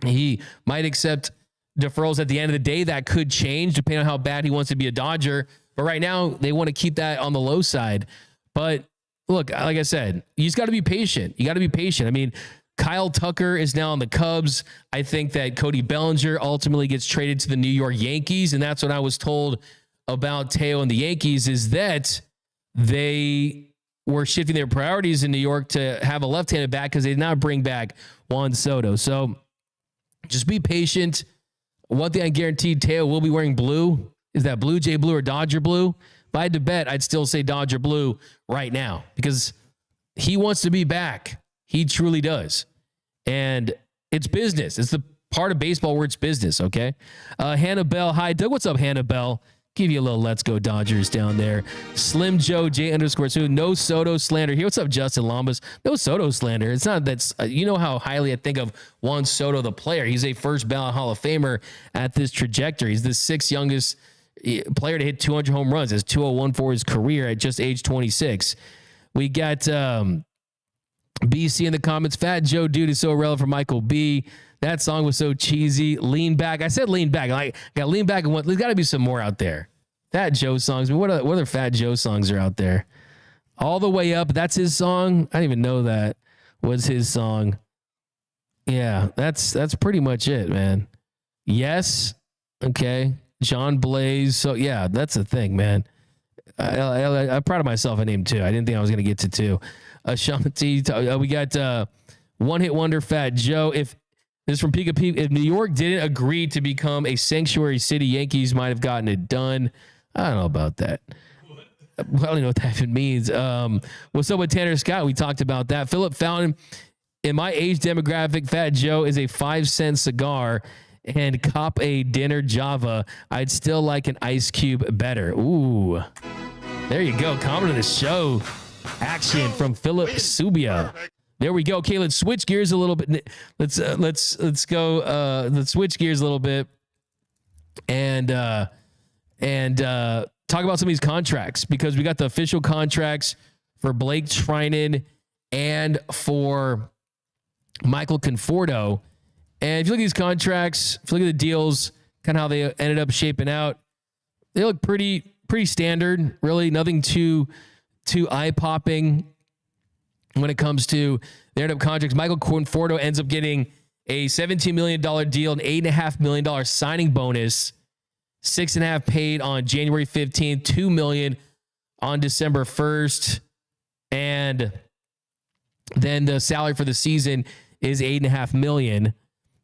He might accept deferrals at the end of the day. That could change depending on how bad he wants to be a Dodger. But right now, they want to keep that on the low side. But look, like I said, you just got to be patient. You got to be patient. I mean, Kyle Tucker is now on the Cubs. I think that Cody Bellinger ultimately gets traded to the New York Yankees. And that's what I was told about Teo and the Yankees, is that they were shifting their priorities in New York to have a left-handed bat because they did not bring back Juan Soto. So just be patient. One thing I guaranteed, Teo will be wearing blue. Is that Blue Jay blue or Dodger blue? If I had to bet, I'd still say Dodger blue right now because he wants to be back. He truly does. And it's business. It's the part of baseball where it's business, okay? Hannah Bell. Hi, Doug. What's up, Hannah Bell? Give you a little let's go Dodgers down there. Slim Joe J_2. No Soto slander here. What's up, Justin Lambas? No Soto slander. It's not that's you know how highly I think of Juan Soto, the player. He's a first ballot Hall of Famer at this trajectory. He's the sixth youngest player to hit 200 home runs. Has 201 for his career at just age 26. We got BC in the comments. Fat Joe Dude is so relevant for Michael B. That song was so cheesy. Lean back. I said lean back. I got lean back. And there's got to be some more out there. Fat Joe songs. I mean, what other Fat Joe songs are out there? All the Way Up. That's his song. I didn't even know that was his song. Yeah, that's pretty much it, man. Yes. Okay. John Blaze. So yeah, that's the thing, man. I'm proud of myself. I named two. I didn't think I was going to get to two. Ashanti. We got One Hit Wonder Fat Joe. If this is from Pika Peep, if New York didn't agree to become a sanctuary city, Yankees might have gotten it done. I don't know about that. I don't even know what that even means. What's up with Tanner Scott? We talked about that. Philip Fountain. In my age demographic, Fat Joe is a 5-cent cigar and cop a dinner Java. I'd still like an Ice Cube better. Ooh. There you go. Comment on the show. Action from Philip Subia. There we go. Okay, let's switch gears a little bit. Let's go. Let's switch gears a little bit and talk about some of these contracts, because we got the official contracts for Blake Treinen and for Michael Conforto. And if you look at these contracts, if you look at the deals, kind of how they ended up shaping out, they look pretty standard. Really, nothing too eye-popping when it comes to their end-up contracts. Michael Conforto ends up getting a $17 million deal, an $8.5 million signing bonus, $6.5 million paid on January 15th, $2 million on December 1st, and then the salary for the season is $8.5 million.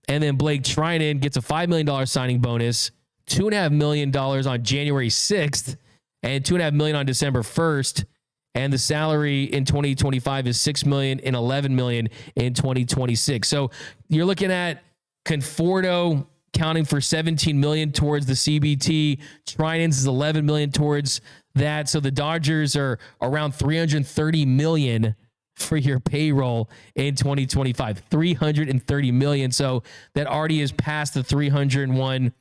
And then Blake Treinen gets a $5 million signing bonus, $2.5 million on January 6th, and $2.5 million on December 1st. And the salary in 2025 is $6 million and $11 million in 2026. So you're looking at Conforto counting for $17 million towards the CBT. Treinen's is $11 million towards that. So the Dodgers are around $330 million for your payroll in 2025. $330 million. So that already is past the $301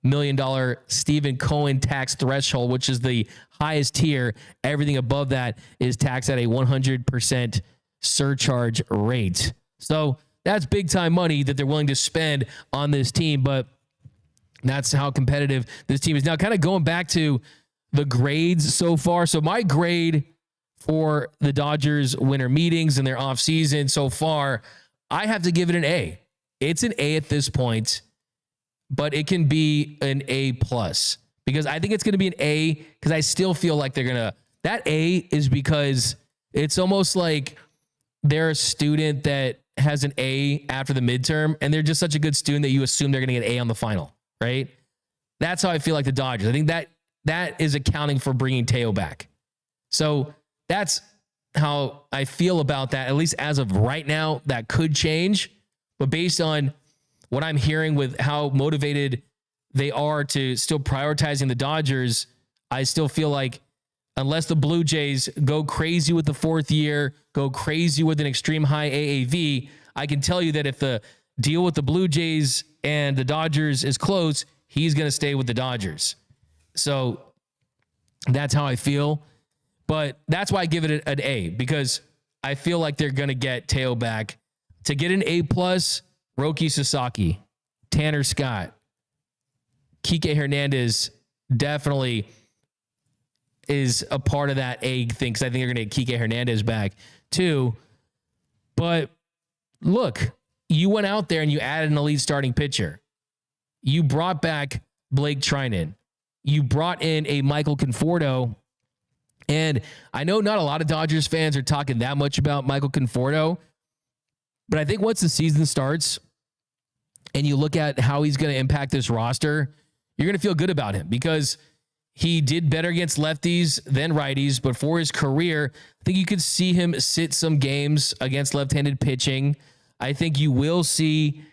million Stephen Cohen tax threshold, which is the highest tier. Everything above that is taxed at a 100% surcharge rate. So that's big time money that they're willing to spend on this team, but that's how competitive this team is. Now, kind of going back to the grades so far. So my grade for the Dodgers winter meetings and their offseason so far, I have to give it an A. It's an A at this point, but it can be an A+, because I think it's going to be an A, because I still feel like they're going to, that A is because it's almost like they're a student that has an A after the midterm, and they're just such a good student that you assume they're going to get an A on the final, right? That's how I feel like the Dodgers. I think that is accounting for bringing Teo back. So that's how I feel about that, at least as of right now. That could change, but based on what I'm hearing with how motivated they are to still prioritizing the Dodgers, I still feel like unless the Blue Jays go crazy with the fourth year, go crazy with an extreme high AAV, I can tell you that if the deal with the Blue Jays and the Dodgers is close, he's going to stay with the Dodgers. So That's how I feel. But that's why I give it an A, because I feel like they're going to get Teo back. To get an A+, Roki Sasaki, Tanner Scott, Kike Hernandez definitely is a part of that A thing, because I think they're going to get Kike Hernandez back too. But look, you went out there and you added an elite starting pitcher. You brought back Blake Treinen. You brought in a Michael Conforto. And I know not a lot of Dodgers fans are talking that much about Michael Conforto, but I think once the season starts and you look at how he's going to impact this roster, you're going to feel good about him, because he did better against lefties than righties. But for his career, I think you could see him sit some games against left-handed pitching. I think you will see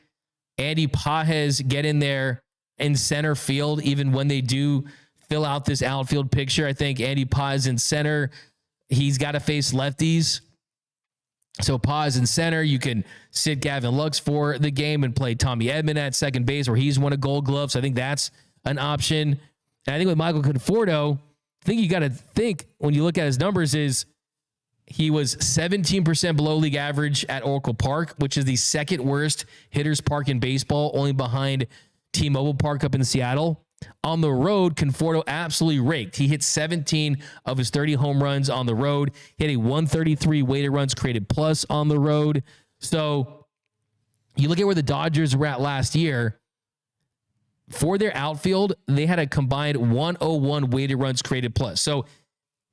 Andy Pages get in there in center field, even when they do fill out this outfield picture. I think Andy Pages in center, he's got to face lefties. So Pages in center, you can sit Gavin Lux for the game and play Tommy Edman at second base, where he's won a Gold Glove. So I think that's an option. And I think with Michael Conforto, I think you got to think, when you look at his numbers, is he was 17% below league average at Oracle Park, which is the second worst hitters park in baseball, only behind T-Mobile Park up in Seattle. On the road, Conforto absolutely raked. He hit 17 of his 30 home runs on the road. He had a 133 weighted runs created plus on the road. So you look at where the Dodgers were at last year. For their outfield, they had a combined 101 weighted runs created plus. So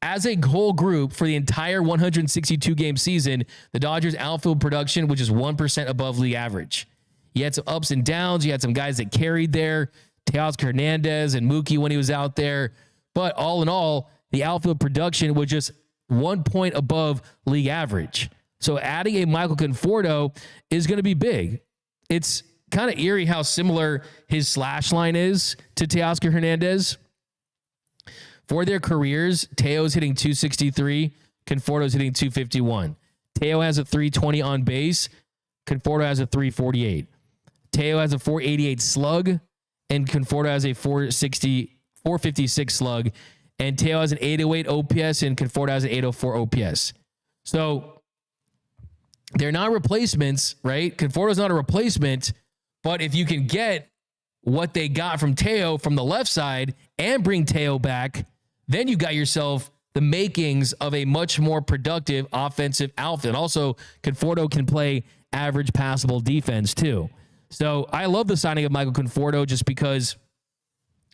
as a whole group for the entire 162-game season, the Dodgers outfield production, which is 1% above league average. You had some ups and downs. You had some guys that carried there, Teoscar Hernandez and Mookie when he was out there. But all in all, the outfield production was just 1 point above league average. So adding a Michael Conforto is going to be big. It's kind of eerie how similar his slash line is to Teoscar Hernandez. For their careers, Teo's hitting 263, Conforto's hitting 251. Teo has a 320 on base, Conforto has a 348. Teo has a 488 slug, and Conforto has a 456 slug. And Teo has an 808 OPS, and Conforto has an 804 OPS. So they're not replacements, right? Conforto's not a replacement, but if you can get what they got from Teo from the left side and bring Teo back, then you got yourself the makings of a much more productive offensive outfit. Also, Conforto can play average passable defense too. So I love the signing of Michael Conforto, just because,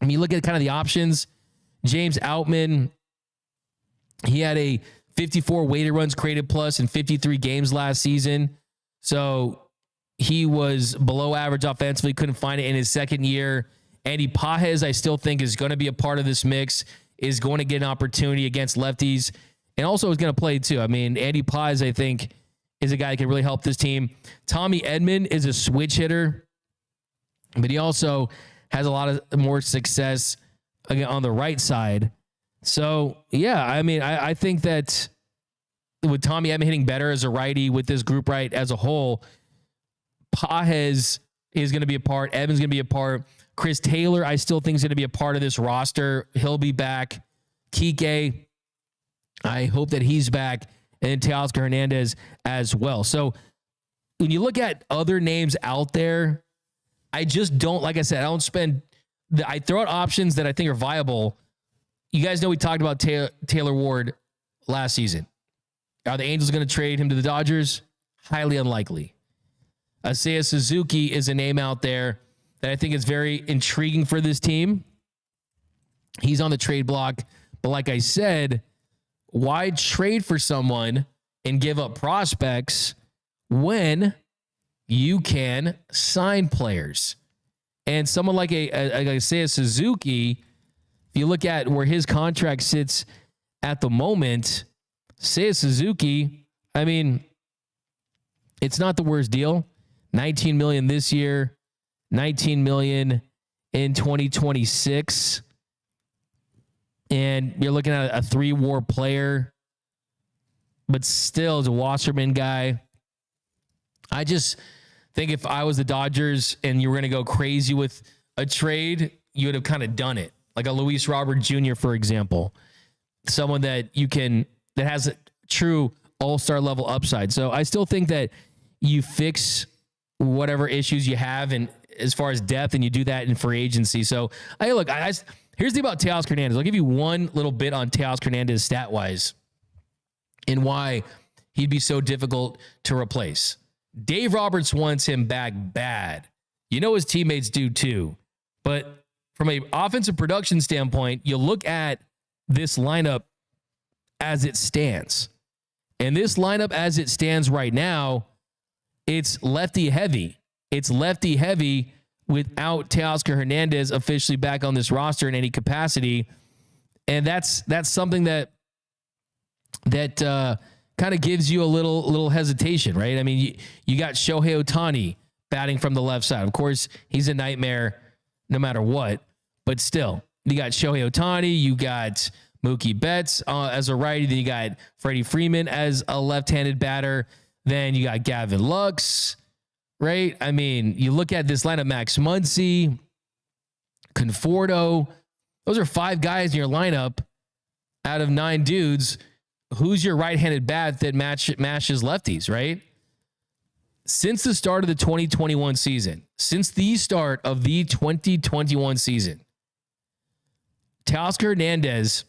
I mean, look at kind of the options. James Outman, he had a 54 weighted runs created plus in 53 games last season. So he was below average offensively, couldn't find it in his second year. Andy Pages, I still think, is going to be a part of this mix, is going to get an opportunity against lefties, and also is going to play too. I mean, Andy Pages, I think, is a guy that can really help this team. Tommy Edman is a switch hitter, but he also has a lot of more success again on the right side. So, yeah, I mean, I think that with Tommy Edman hitting better as a righty with this group right as a whole, Pages is going to be a part. Edman's going to be a part. Chris Taylor, I still think, is going to be a part of this roster. He'll be back. Kike, I hope that he's back. And Teoscar Hernandez as well. So when you look at other names out there, I just don't, like I said, I throw out options that I think are viable. You guys know we talked about Taylor Ward last season. Are the Angels going to trade him to the Dodgers? Highly unlikely. Seiya Suzuki is a name out there that I think is very intriguing for this team. He's on the trade block. But like I said, why trade for someone and give up prospects when you can sign players? And someone like Seiya Suzuki, if you look at where his contract sits at the moment, Seiya Suzuki, I mean, it's not the worst deal. $19 million this year, $19 million in 2026. And you're looking at a 3-WAR player, but still is a Wasserman guy. I just think if I was the Dodgers and you were going to go crazy with a trade, you would have kind of done it. Like a Luis Robert Jr., for example. someone that has a true all-star level upside. So I still think that you fix whatever issues you have and as far as depth, and you do that in free agency. So here's the thing about Teoscar Hernandez. I'll give you one little bit on Teoscar Hernandez stat-wise and why he'd be so difficult to replace. Dave Roberts wants him back bad. You know his teammates do too. But from an offensive production standpoint, you look at this lineup as it stands. And this lineup as it stands right now, it's lefty heavy. It's lefty heavy without Teoscar Hernandez officially back on this roster in any capacity. And that's something that kind of gives you a little hesitation, right? I mean, you got Shohei Ohtani batting from the left side. Of course, he's a nightmare no matter what, but still, you got Shohei Ohtani, you got Mookie Betts as a righty, then you got Freddie Freeman as a left-handed batter, then you got Gavin Lux, right? I mean, you look at this lineup: Max Muncy, Conforto. Those are 5 guys in your lineup out of 9 dudes. Who's your right-handed bat that matches lefties, right? Since the start of the 2021 season, Teoscar Hernandez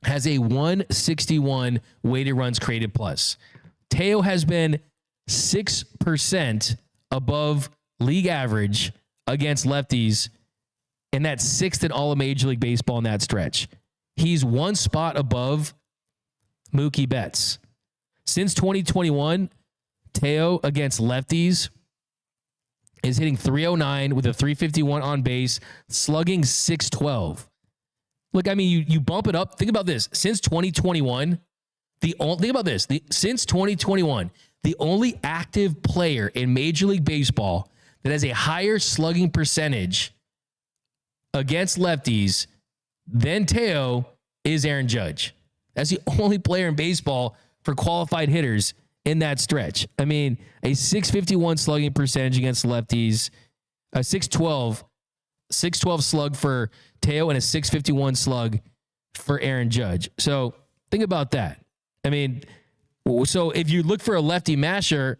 has a 161 weighted runs created plus. Teo has been 6% above league average against lefties, and that's 6th in all of Major League Baseball in that stretch. He's 1 spot above Mookie Betts. Since 2021, Teo against lefties is hitting .309 with a .351 on base, slugging .612. Look, I mean, you bump it up. Think about this. Since 2021, since 2021, the only active player in Major League Baseball that has a higher slugging percentage against lefties than Teo is Aaron Judge. That's the only player in baseball for qualified hitters in that stretch. I mean, a .651 slugging percentage against lefties, a .612 slug for Teo, and a .651 slug for Aaron Judge. So think about that. I mean, so if you look for a lefty masher,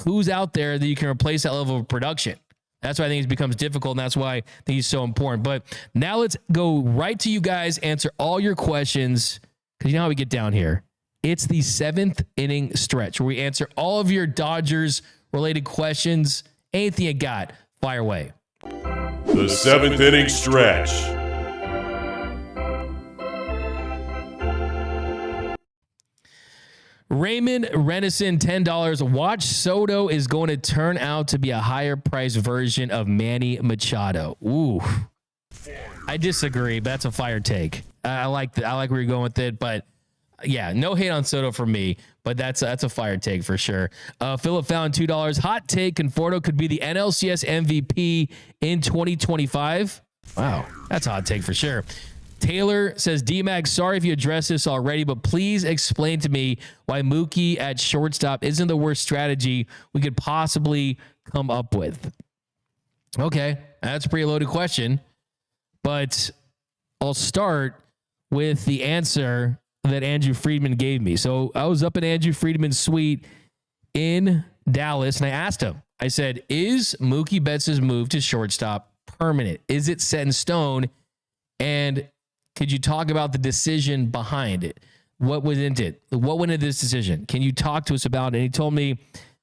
who's out there that you can replace that level of production? That's why I think it becomes difficult, and that's why I think he's so important. But now let's go right to you guys, answer all your questions, because you know how we get down here. It's the 7th inning stretch where we answer all of your Dodgers-related questions. Anything you got, fire away. The 7th inning stretch. Raymond Renison, $10. Watch Soto is going to turn out to be a higher priced version of Manny Machado. Ooh, I disagree, but that's a fire take. I like where you're going with it, but yeah, no hate on Soto for me, but that's a fire take for sure. Philip found $2. Hot take: Conforto could be the NLCS MVP in 2025. Wow, that's a hot take for sure. Taylor says, D-Mag, sorry if you addressed this already, but please explain to me why Mookie at shortstop isn't the worst strategy we could possibly come up with. Okay, that's a pretty loaded question, but I'll start with the answer that Andrew Friedman gave me. So I was up in Andrew Friedman's suite in Dallas, and I asked him, I said, is Mookie Betts' move to shortstop permanent? Is it set in stone? And could you talk about the decision behind it? What went into it? What went into this decision? Can you talk to us about it? And he told me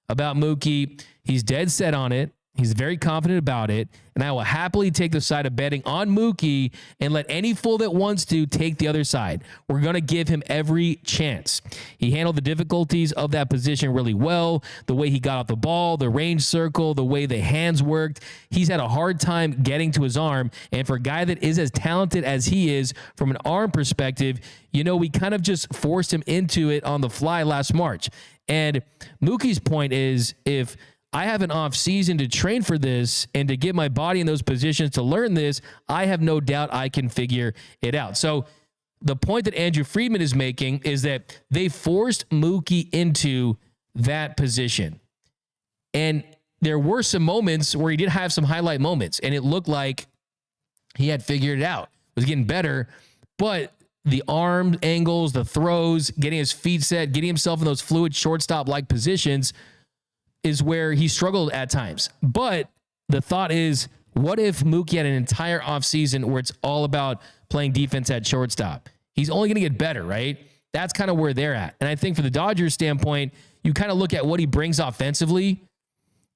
about Mookie. He's dead set on it. He's very confident about it, and I will happily take the side of betting on Mookie and let any fool that wants to take the other side. We're going to give him every chance. He handled the difficulties of that position really well, the way he got off the ball, the range circle, the way the hands worked. He's had a hard time getting to his arm, and for a guy that is as talented as he is from an arm perspective, you know, we kind of just forced him into it on the fly last March. And Mookie's point is, if I have an off season to train for this and to get my body in those positions to learn this, I have no doubt I can figure it out. So the point that Andrew Friedman is making is that they forced Mookie into that position. And there were some moments where he did have some highlight moments, and it looked like he had figured it out, was getting better. But the arm angles, the throws, getting his feet set, getting himself in those fluid shortstop-like positions is where he struggled at times. But the thought is, what if Mookie had an entire offseason where it's all about playing defense at shortstop? He's only going to get better, right? That's kind of where they're at. And I think for the Dodgers standpoint, you kind of look at what he brings offensively,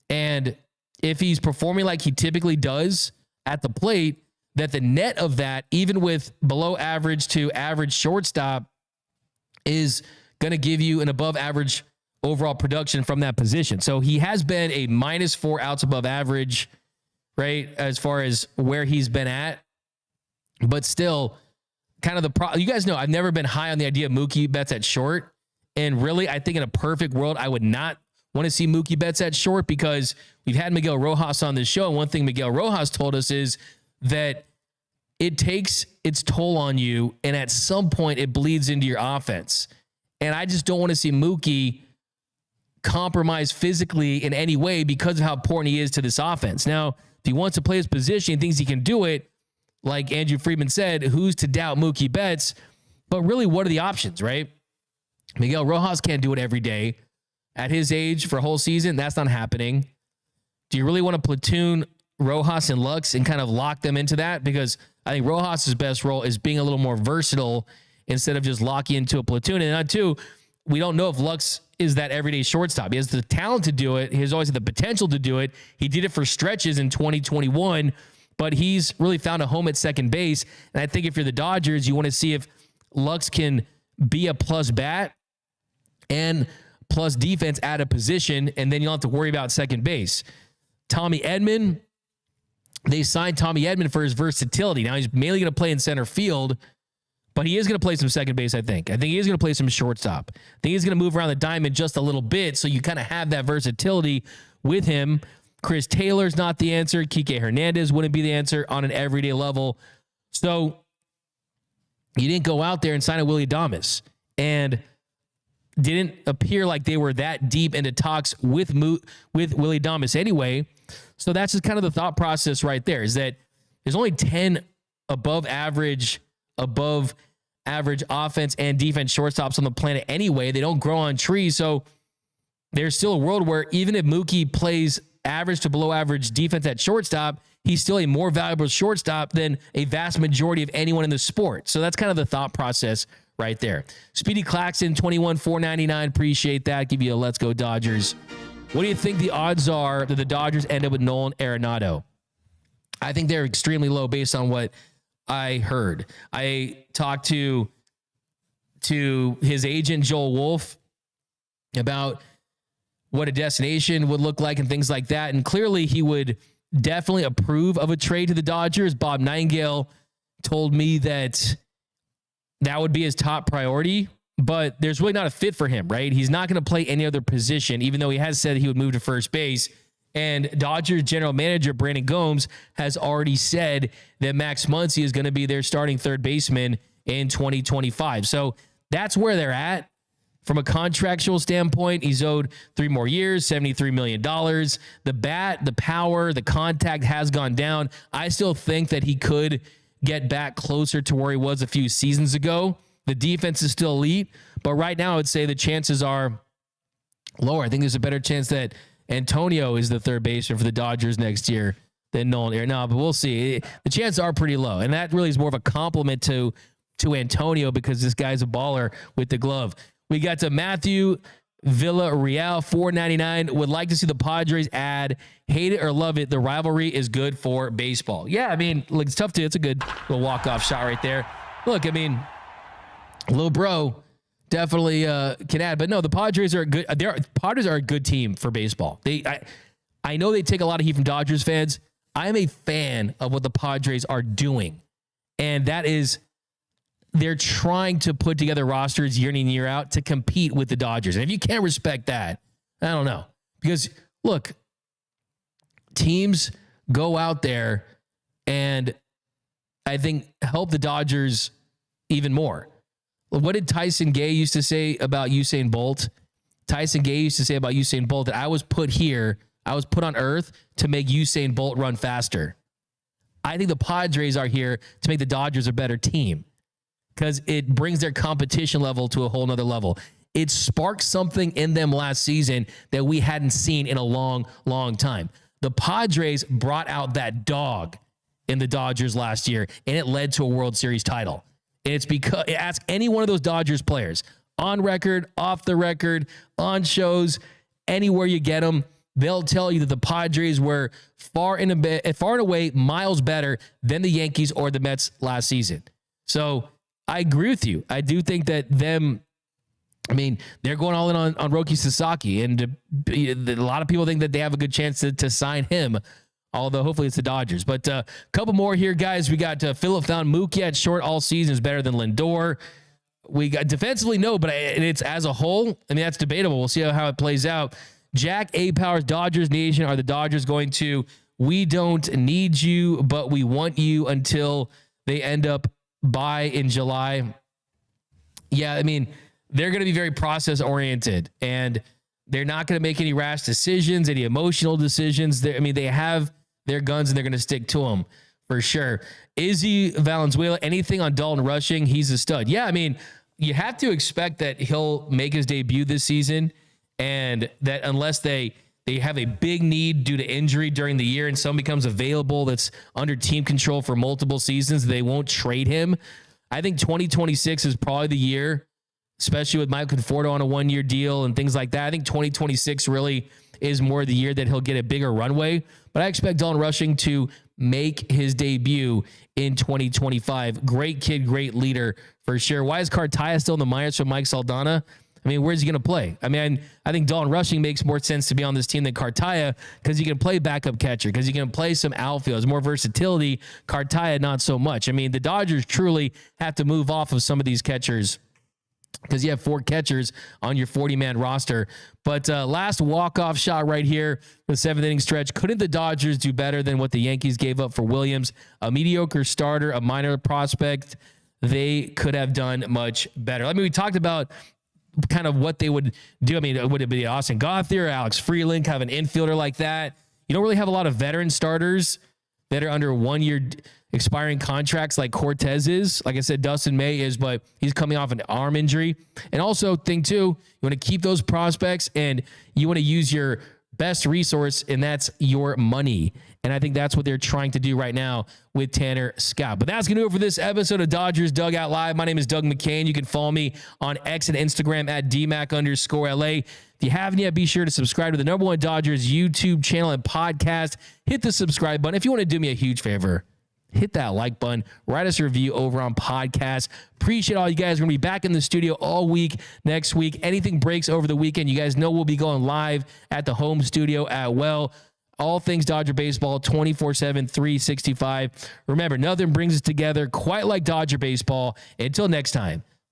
and if he's performing like he typically does at the plate, that the net of that, even with below average to average shortstop, is going to give you an above average overall production from that position. So he has been a -4 outs above average, right, as far as where he's been at. But still, kind of you guys know I've never been high on the idea of Mookie Betts at short. And really, I think in a perfect world, I would not want to see Mookie Betts at short, because we've had Miguel Rojas on this show. And one thing Miguel Rojas told us is that it takes its toll on you, and at some point it bleeds into your offense. And I just don't want to see Mookie compromise physically in any way because of how important he is to this offense. Now, if he wants to play his position and thinks he can do it, like Andrew Friedman said, who's to doubt Mookie Betts? But really, what are the options, right? Miguel Rojas can't do it every day. At his age for a whole season, that's not happening. Do you really want to platoon Rojas and Lux and kind of lock them into that? Because I think Rojas' best role is being a little more versatile instead of just locking into a platoon. And two, we don't know if Lux is that everyday shortstop. He has the talent to do it. He has always had the potential to do it. He did it for stretches in 2021, but he's really found a home at second base. And I think if you're the Dodgers, you want to see if Lux can be a plus bat and plus defense at a position, and then you don't have to worry about second base. Tommy Edman, they signed Tommy Edman for his versatility. Now he's mainly going to play in center field, but he is going to play some second base, I think. I think he is going to play some shortstop. I think he's going to move around the diamond just a little bit, so you kind of have that versatility with him. Chris Taylor's not the answer. Kike Hernandez wouldn't be the answer on an everyday level. So you didn't go out there and sign a Willie Adames, and didn't appear like they were that deep into talks with Willie Adames anyway. So that's just kind of the thought process right there, is that there's only 10 above average offense and defense shortstops on the planet anyway. They don't grow on trees. So there's still a world where even if Mookie plays average to below average defense at shortstop, he's still a more valuable shortstop than a vast majority of anyone in the sport. So that's kind of the thought process right there. Speedy Claxton, 21,499. Appreciate that. Give you a let's go Dodgers. What do you think the odds are that the Dodgers end up with Nolan Arenado? I think they're extremely low based on what I heard. I talked to his agent, Joel Wolf, about what a destination would look like and things like that. And clearly he would definitely approve of a trade to the Dodgers. Bob Nightingale told me that would be his top priority, but there's really not a fit for him, right? He's not going to play any other position, even though he has said he would move to first base. And Dodgers general manager Brandon Gomes has already said that Max Muncy is going to be their starting third baseman in 2025. So that's where they're at. From a contractual standpoint, he's owed 3 more years, $73 million. The bat, the power, the contact has gone down. I still think that he could get back closer to where he was a few seasons ago. The defense is still elite, but right now I would say the chances are lower. I think there's a better chance that Antonio is the third baseman for the Dodgers next year than Nolan Arenado, but we'll see. The chances are pretty low, and that really is more of a compliment to Antonio because this guy's a baller with the glove. We got to Matthew Villarreal, $4.99. Would like to see the Padres add, hate it or love it, the rivalry is good for baseball. Yeah, I mean, look, it's tough to. It's a good little walk-off shot right there. Look, I mean, little bro definitely can add, but no, the Padres are good. Padres are a good team for baseball. I know they take a lot of heat from Dodgers fans. I am a fan of what the Padres are doing, and that is they're trying to put together rosters year in and year out to compete with the Dodgers. And if you can't respect that, I don't know. Because, look, teams go out there and I think help the Dodgers even more. What did Tyson Gay used to say about Usain Bolt? Tyson Gay used to say about Usain Bolt that I was put on earth to make Usain Bolt run faster. I think the Padres are here to make the Dodgers a better team. because it brings their competition level to a whole nother level. It sparked something in them last season that we hadn't seen in a long, long time. The Padres brought out that dog in the Dodgers last year, and it led to a World Series title. And it's because ask any one of those Dodgers players on record, off the record, on shows, anywhere you get them, they'll tell you that the Padres were far and away miles better than the Yankees or the Mets last season. So I agree with you. I do think that they're going all in on Roki Sasaki, and a lot of people think that they have a good chance to sign him, although hopefully it's the Dodgers. But a couple more here, guys. We got Philip found Mookie at short all season is better than Lindor. We got defensively, no, but it's as a whole. I mean, that's debatable. We'll see how it plays out. Jack A. Powers, Dodgers Nation. Are the Dodgers going to, we don't need you, but we want you until they end up by in July? Yeah, I mean, they're going to be very process oriented, and they're not going to make any rash decisions, any emotional decisions. They have their guns and they're going to stick to them for sure. Izzy Valenzuela, anything on Dalton Rushing? He's a stud. Yeah, I mean, you have to expect that he'll make his debut this season, and that unless they have a big need due to injury during the year and someone becomes available that's under team control for multiple seasons, they won't trade him. I think 2026 is probably the year, especially with Michael Conforto on a 1-year deal and things like that. I think 2026 really is more the year that he'll get a bigger runway. But I expect Dalton Rushing to make his debut in 2025. Great kid, great leader for sure. Why is Cartaya still in the minors from Mike Saldana? I mean, where's he going to play? I mean, I think Dalton Rushing makes more sense to be on this team than Cartaya because he can play backup catcher, because he can play some outfield. There's more versatility. Cartaya, not so much. I mean, the Dodgers truly have to move off of some of these catchers because you have 4 catchers on your 40-man roster. But last walk-off shot right here, the 7th inning stretch. Couldn't the Dodgers do better than what the Yankees gave up for Williams? A mediocre starter, a minor prospect. They could have done much better. I mean, we talked about kind of what they would do. I mean, would it be Austin Gauthier, Alex Freeland, kind of an infielder like that? You don't really have a lot of veteran starters that are under 1-year expiring contracts like Cortez is. Like I said, Dustin May is, but he's coming off an arm injury. And also, thing too, you want to keep those prospects and you want to use your best resource, and that's your money. And I think that's what they're trying to do right now with Tanner Scott. But that's going to do it for this episode of Dodgers Dugout Live. My name is Doug McKain. You can follow me on X and Instagram at DMac_LA. If you haven't yet, be sure to subscribe to the #1 Dodgers YouTube channel and podcast. Hit the subscribe button. If you want to do me a huge favor, hit that like button. Write us a review over on podcast. Appreciate all you guys. We're going to be back in the studio all week next week. Anything breaks over the weekend, you guys know we'll be going live at the home studio at Well. All things Dodger baseball, 24/7, 365. Remember, nothing brings us together quite like Dodger baseball. Until next time,